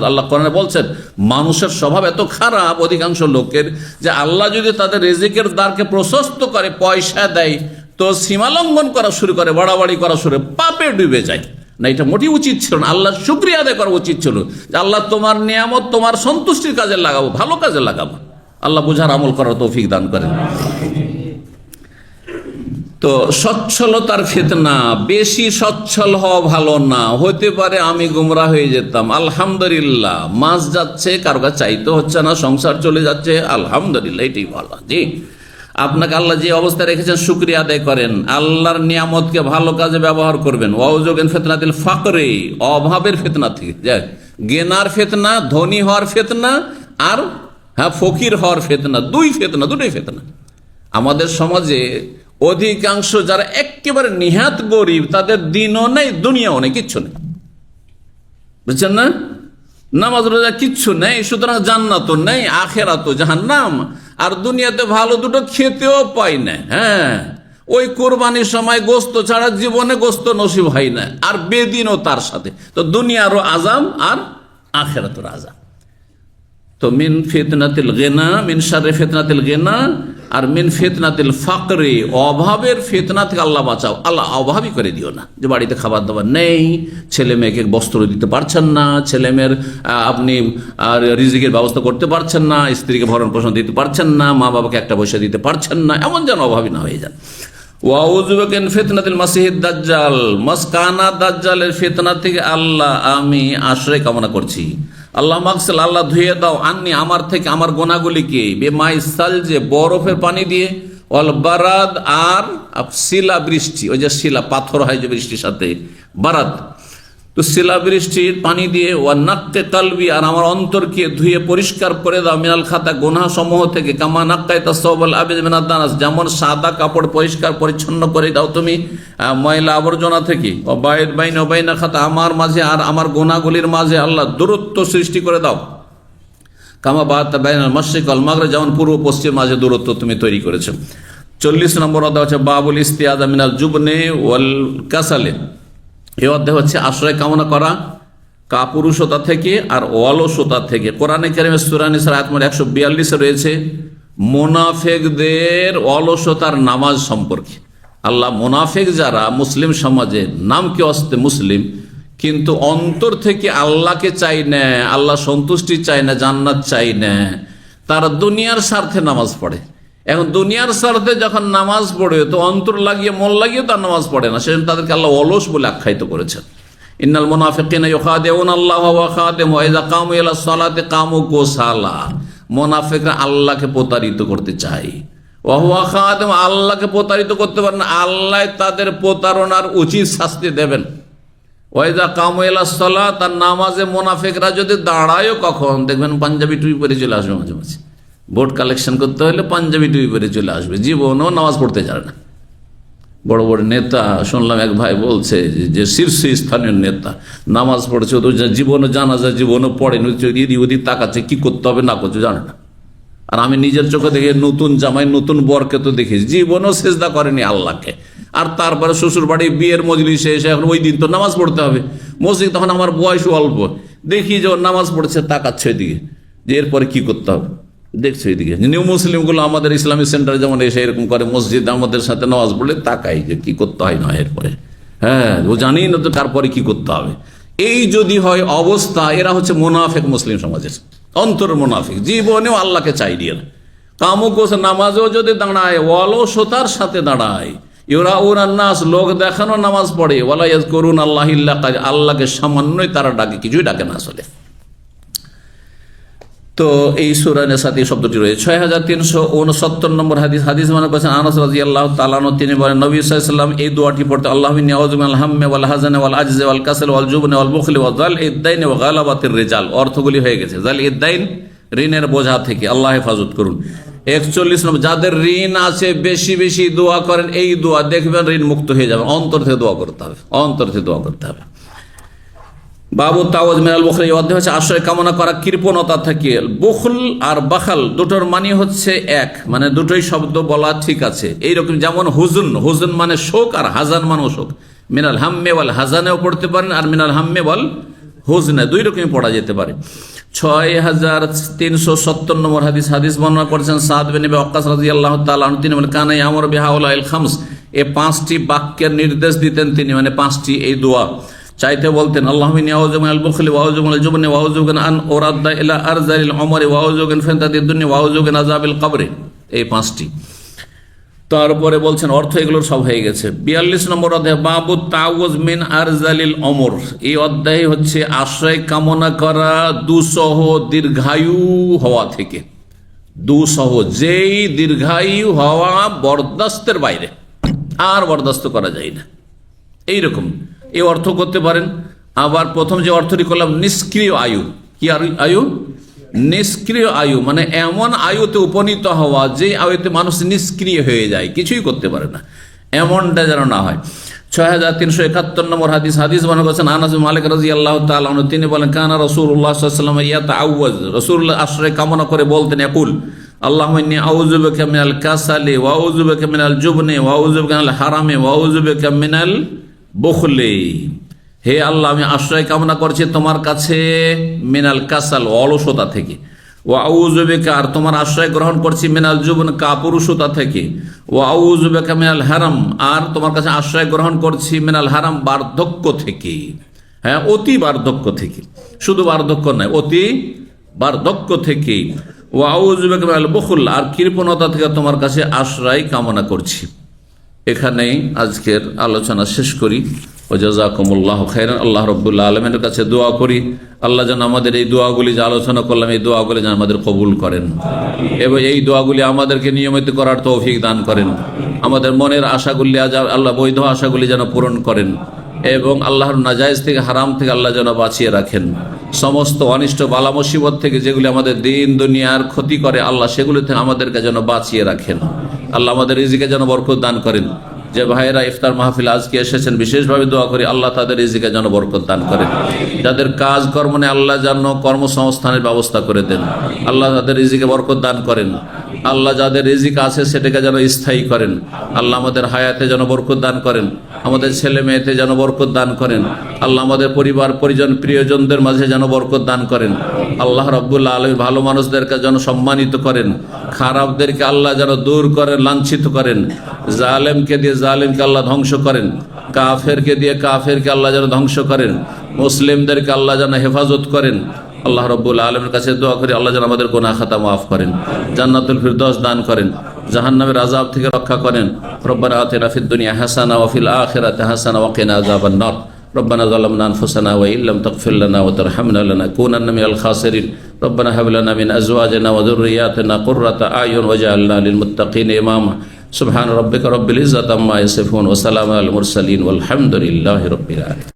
আল্লাহ কোরআনে বলছেন মানুষের স্বভাব এত খারাপ, অধিকাংশ লোকের, যে আল্লাহ যদি তাদের রিজিকের দ্বারকে প্রশস্ত করে, পয়সা দেয়, তো সীমালঙ্ঘন করা শুরু করে, বাড়াবাড়ি করা শুরু করে, পাপে ডুবে যায়। না, এটা মোটেই উচিত ছিল না। আল্লাহ শুকরিয়া আদায় করা উচিত ছিল যে আল্লাহ তোমার নিয়ামত তোমার সন্তুষ্টির কাজে লাগাবো, ভালো কাজে লাগাবো। আল্লাহ বুঝার আমল করার তৌফিক দান করেন। তো সচ্ছলতার ফিতনা, বেশি সচ্ছল হওয়া ভালো না। হতে পারে আমি গুমরা হয়ে যেতাম, আলহামদুলিল্লাহ, মাস যাচ্ছে, কারো কাছে চাইতে হচ্ছে না, সংসার চলে যাচ্ছে, আলহামদুলিল্লাহ, এটাই ভালো। জি, আপনাকে আল্লাহ যে অবস্থা রেখেছেন শুকরিয়া আদায় করেন, আল্লাহর নিয়ামতকে ভালো কাজে ব্যবহার করবেন। ওয়াউজুবিন ফিতনাতিল ফাকরি, অভাবের ফিতনা থেকে, গেনার ফিতনা, ধনী হওয়ার ফিতনা, আর হ্যাঁ ফকির হওয়ার ফিতনা, দুটোই ফিতনা। আমাদের সমাজে অধিকাংশ যারা একেবারে নিহাত গরিব, তাদের দিনও নেই, দুনিয়াও নেই, কিচ্ছু নেই, বুঝছেন না? নামাজ রোজা কিচ্ছু নেই, সুতরাং জান্নাতও নেই, আখিরাতও জাহান্নাম। আর দুনিয়াতে ভালো দুটো খেতেও পাই না। হ্যাঁ, ওই কোরবানির সময় গোস্ত ছাড়া জীবনে গোস্ত নসিব হয় না, আর বেদিনও তার সাথে। তো দুনিয়ারও আযাব আর আখিরাতের আযাব। তো মিন ফিতনাতিল গিনা, মিন শাররি ফিতনাতিল গিনা, আর মিন ফিতনাতিল ফাকরি, অভাবের ফিতনা থেকে আল্লাহ বাঁচাও। আল্লাহ অভাবই করে দিও না, যে বাড়িতে খাবার দাবার নেই, ছেলে মেয়েকে বস্ত্র দিতে পারছেন না, ছেলে মেয়ের আপনি রিজিকের ব্যবস্থা করতে পারছেন না, স্ত্রীকে ভরণ পোষণ দিতে পারছেন না, মা বাবাকে একটা পয়সা দিতে পারছেন না, এমন যেন অভাবী না হয়ে যান। ওয়াউযু বিকা মিন ফিতনাতিল মাসিহিদ দাজ্জাল, মাসকানা দাজ্জালের ফিতনা থেকে আল্লাহ আমি আশ্রয় কামনা করছি। আল্লাহ মাগসিল, আল্লাহ ধুয়ে দাও, আন্নি আমার থেকে, আমার গোনাগুলিকে, বেমাই সালজে বরফের পানি দিয়ে, অল বারাদ আর শিলা বৃষ্টি, ওই যে শিলা পাথর হয় যে বৃষ্টির সাথে, বারাদ, তো শিলা বৃষ্টির পানি দিয়ে, ও নাক্কে কালবি, আর আমার অন্তরকে ধুয়ে পরিষ্কার করে দাও, মিনাল খাতা, গুনাহ সমূহ থেকে, কামা নাক্কাইতা সাওবাল আবিদ মিনাদ দানাস, যেমন সাদা কাপড় পরিষ্কার পরিচ্ছন্ন করে দাও তুমি ময়লা আবর্জনা থেকে, ও বাইদ বাইনা বাইনা খাতা, আমার মাঝে আর আমার গুনাহগুলির মাঝে আল্লাহ দূরত্ব সৃষ্টি করে দাও, কামা বাত বাইনাল মাশরিক ওয়াল মাগরিব, যেমন পূর্ব পশ্চিম মাঝে দূরত্ব তুমি তৈরি করেছো। 40 নম্বর অধ্যায় হচ্ছে বাবুল ইস্তিয়াযা মিনাল জুবনে ওয়াল কাসালে। এই অধ্যায় হচ্ছে আশ্রয় কামনা করা কাপুরুষতা থেকে আর অলসতা থেকে। কোরআনে কারিমে সূরা নিসার আয়াত নম্বর 142 রয়েছে মুনাফিকদের অলসতার নামাজ সম্পর্কে। আল্লাহ মুনাফিক যারা মুসলিম সমাজে নামকে অস্তে মুসলিম, কিন্তু অন্তর থেকে আল্লাহকে চাই না, আল্লাহ সন্তুষ্টি চাই না, জান্নাত চাই না, তারা দুনিয়ার স্বার্থে নামাজ পড়ে। এখন দুনিয়ার স্বার্থে যখন নামাজ পড়ে, তো অন্তর লাগিয়ে মন লাগিয়ে তার নামাজ পড়ে না, সেজন্য তাদেরকে আল্লাহ অলস বলে আখ্যায়িত করেছেন। ইন্নাল মুনাফিকিনা ইউখাদিউনা আল্লাহ ওয়া খাদিমুহু ওয়া ইযা কামু ইলা সালাতি কামু কুসালা। মুনাফিকরা আল্লাহকে প্রতারিত করতে চায়, ওয়া হুয়া খাদিম, আল্লাহকে প্রতারিত করতে পারে না, আল্লাহ তাদের প্রতারণার উচিত শাস্তি দেবেন। ওয়া ইযা কামু ইলা সালাত, তার নামাজে মুনাফিকরা যদি দাঁড়ায়ও, কখন দেখবেন পাঞ্জাবি টুপি পরে চলে আসবে, মাঝে মাঝে ভোট কালেকশন করতে হলে পাঞ্জাবি টুপি পরে চলে আসবে, জীবনও নামাজ পড়তে জানে না। বড় বড় নেতা শুনলাম, এক ভাই বলছে যে শীর্ষস্থানীয় নেতা নামাজ পড়েছে, তো জীবনও জানাজা জীবনও পড়েনি, এদিক ওদিক তাকাচ্ছে, কি করতে হবে না করছে জানে না। আর আমি নিজের চোখে দেখে নতুন জামাই নতুন বরকে তো দেখেছি জীবনও সেজদা করেনি আল্লাহকে, আর তারপরে শ্বশুর বাড়ি বিয়ের মজলিসে এসে এখন ওই দিন তো নামাজ পড়তে হবে মসজিদ, তখন আমার বয়স অল্প, দেখি যে ওর নামাজ পড়ছে, তাকাচ্ছে ওইদিকে যে এরপরে কি করতে হবে, দেখছো এইদিকে। নিউ মুসলিমগুলো আমাদের ইসলামিক সেন্টারে যেমন এসে এরকম করে, মসজিদ আমাদের সাথে নামাজ পড়লে তাকাই যে কি করতে হয় না এরপরে, হ্যাঁ ও জানি না তো তারপরে কি করতে হবে। এই যদি হয় অবস্থা, এরা হচ্ছে মুনাফিক মুসলিম সমাজের, অন্তর মুনাফিক, জীবনেও আল্লাহকে চাই দিয়ে না। কামুকোস নামাজেও যদি দাঁড়ায় অলসতার সাথে দাঁড়ায়, ইউরা উনান্নাস লোক দেখানো নামাজ পড়ে, ওয়ালা ইয়াজকুরুন আল্লাহ ইল্লা কালিলা, আল্লাহকে সামান্যই তারা ডাকে, কিছুই ডাকে না আসলে। তো এই সূরা নিসাতে শব্দটি রয়েছে। 6369 নম্বর হাদিস, হাদিস মানে বলেছেন আনাস রাদিয়াল্লাহু তাআলা আনহু, তিনি বলেন নবী সাল্লাল্লাহু আলাইহি ওয়াসাল্লাম এই দোয়াটি পড়তে, আল্লাহুম্মা ইন্নী আউযু মিনাল হাম্মি ওয়াল হাযানি ওয়াল আজজি ওয়াল কাসলি ওয়াল জুবনি ওয়াল বুখলি ওয়া যালিদ দাইন ওয়া গালাবাতির রিজাল। অর্থগুলি হয়ে গেছে। যালিদ দাইন, ঋণের বোঝা থেকে আল্লাহ হেফাজত করুন। 41 নম্বর, যাদের ঋণ আছে বেশি বেশি দোয়া করেন, এই দোয়া দেখবেন ঋণ মুক্ত হয়ে যাবে। অন্তর থেকে দোয়া করতে হবে, অন্তর থেকে দোয়া করতে হবে। বাবু তাওয়াজ মিনাল বুখল, এই অধ্যায় হচ্ছে আশ্রয় কামনা করা কৃপণতা থেকে। বুখল আর বাখাল দুটোর মানে হচ্ছে এক, মানে দুটোই শব্দ বলা ঠিক আছে। এইরকম যেমন হুজুন, হুজুন মানে শোক, আর হাজান মানে শোক। মিনাল হাম্মে ওয়াল হাজানেও পড়তে পারেন, আর মিনাল হাম্মে ওয়াল হুজনে, দুই রকমই পড়া যেতে পারে। 6370 নম্বর হাদিস, হাদিস বর্ণনা করেছেন সাদ বিন আবি ওয়াক্কাস রাদিয়াল্লাহু তাআলা আনহু, তিনি বলেন কানা ইয়ামুরু বিহাউলাইল খামস, এই পাঁচটি বাক্যের নির্দেশ দিতেন তিনি, মানে পাঁচটি এই দোয়া চাইতে বলতেন। আল্লাহুম্মা ইন্নী আউযু মিনাল বুখলি ওয়া আউযু মিনাল জুবনি ওয়া আউযু বিকা আন উরাদ্দা ইলা আরযালিল উমরি ওয়া আউযু বিকা মিন ফিতনাতিদ দুনিয়া ওয়া আউযু বিকা মিন আযাবিল কবর, এই পাঁচটি। তারপরে বলছেন অর্থ এগুলোর সব হয়ে গেছে। 42 নম্বর অধ্যায় বাবু তাওয়াজ মিন আরযালিল উমর, এই অধ্যায় হচ্ছে আশ্রয় কামনা করা দুঃসহ দীর্ঘায়ু হওয়া থেকে। দুঃসহ, যেই দীর্ঘায়ু হওয়া বরদাস্তের বাইরে, আর বরদাস্ত করা যায় না, এইরকম এই অর্থ করতে পারেন। আবার প্রথম যে অর্থটি করলাম নিষ্ক্রিয় আয়ু, কি আয়ু? নিষ্ক্রিয় আয়ু, মানে এমন আয়ুতে উপনীত হওয়া যে আয়ুতে মানুষ নিষ্ক্রিয় হয়ে যায়, কিছুই করতে পারে না, এমনটা যেন না হয়। 6371 নম্বর হাদিস, হাদিস বর্ণনা করেছেন আনাস বিন মালিক রাদিয়াল্লাহু তাআলা আনহু, তিনি বলেন কানা রাসূলুল্লাহ সাল্লাল্লাহু আলাইহি ওয়াসাল্লাম ইয়াতাআওয়াজ, রাসূলুল্লাহ আশ্রয় কামনা করে বলতেন, ইয়াকুল আল্লাহুম্মা ইন্নী আউযু বিকা মিনাল কাসালি ওয়া আউযু বিকা মিনাল জুবনি ওয়া আউযু বিকা মিনাল হারামি ওয়া আউযু বিকা মিনাল বুখলি, হে আল্লাহ আমি আশ্রয় কামনা করছি তোমার কাছে মিনাল কাসাল, অলসতা থেকে, ওয়া আউযু বিকা, আর তোমার আশ্রয় গ্রহণ করছি মিনাল জুবন, কাপুরুষতা থেকে, ওয়া আউযু বিকা মিনাল হারাম, আর তোমার কাছে আশ্রয় গ্রহণ করছি মিনাল হারাম, বার্ধক্য থেকে, হ্যাঁ অতি বার্ধক্য থেকে, শুধু বার্ধক্য নয় অতি বার্ধক্য থেকে, ওয়া আউযু বিকা মিনাল বুখল, আর কৃপণতা থেকে তোমার কাছে আশ্রয় কামনা করছি। এখানেই আজকের আলোচনা শেষ করি। ওয়াজাযাকুমুল্লাহু খাইরান। আল্লাহ রাব্বুল আলামিনের কাছে দোয়া করি আল্লাহ যেন আমাদের এই দোয়াগুলি যে আলোচনা করলাম, এই দোয়াগুলি যেন আমাদের কবুল করেন এবং এই দোয়াগুলি আমাদেরকে নিয়মিত করার তৌফিক দান করেন। আমাদের মনের আশাগুলি আল্লাহ বৈধ আশাগুলি যেন পূরণ করেন এবং আল্লাহর নাজায়েজ থেকে হারাম থেকে আল্লাহ যেন বাঁচিয়ে রাখেন। সমস্ত অনিষ্ট বালা মুসিবত থেকে যেগুলি আমাদের দিন দুনিয়ার ক্ষতি করে আল্লাহ সেগুলি থেকে আমাদেরকে যেন বাঁচিয়ে রাখেন। আল্লাহ আমাদের রিজিকে যেন বরকত দান করেন। যে ভাইয়েরা ইফতার মাহফিল আজকে এসেছেন বিশেষভাবে দোয়া করি আল্লাহ তাদের রিজিকে যেন বরকত দান করেন। যাদের কাজ কর্ম নেই আল্লাহ যেন কর্মসংস্থানের ব্যবস্থা করে দেন। আল্লাহ তাদের রিজিকে বরকত দান করেন। আল্লাহ যাদের রিজিক আছে সেটাকে যেন স্থায়ী করেন। আল্লাহ আমাদের হায়াতে যেন বরকত দান করেন, আমাদের ছেলে মেয়েতে যেন বরকত দান করেন। আল্লাহ আমাদের পরিবার পরিজন প্রিয়জনদের মাঝে যেন বরকত দান করেন। আল্লাহ রাব্বুল আলামিন ভালো মানুষদেরকে যেন সম্মানিত করেন, খারাপদেরকে আল্লাহ যেন দূর করেন, লাঞ্ছিত করেন। জালেমকে দিয়ে জালেমকে আল্লাহ ধ্বংস করেন, কাফেরকে দিয়ে কাফেরকে আল্লাহ যেন ধ্বংস করেন, মুসলিমদেরকে আল্লাহ যেন হেফাজত করেন। আল্লাহ রাব্বুল আলামিনের কাছে দোয়া করি আল্লাহ যেন আমাদের গুনাহ খাতা মাফ করেন, জান্নাতুল ফিরদৌস দান করেন, জাহান্নামের আযাব থেকে রক্ষা করেন। রব্বানা আতিনা ফিদ দুনিয়া হাসানা ওয়া ফিল আখিরাতি হাসানা ওয়া কিনা আযাবান নার। ربنا ظلمنا أنفسنا وإن لم تغفر لنا وترحمنا لنكونن من الخاسرين. ربنا هب لنا من أزواجنا وذرياتنا قرة أعين واجعلنا للمتقين إماما. سبحان ربك رب العزة عما يصفون وسلام على المرسلين والحمد لله رب العالمين.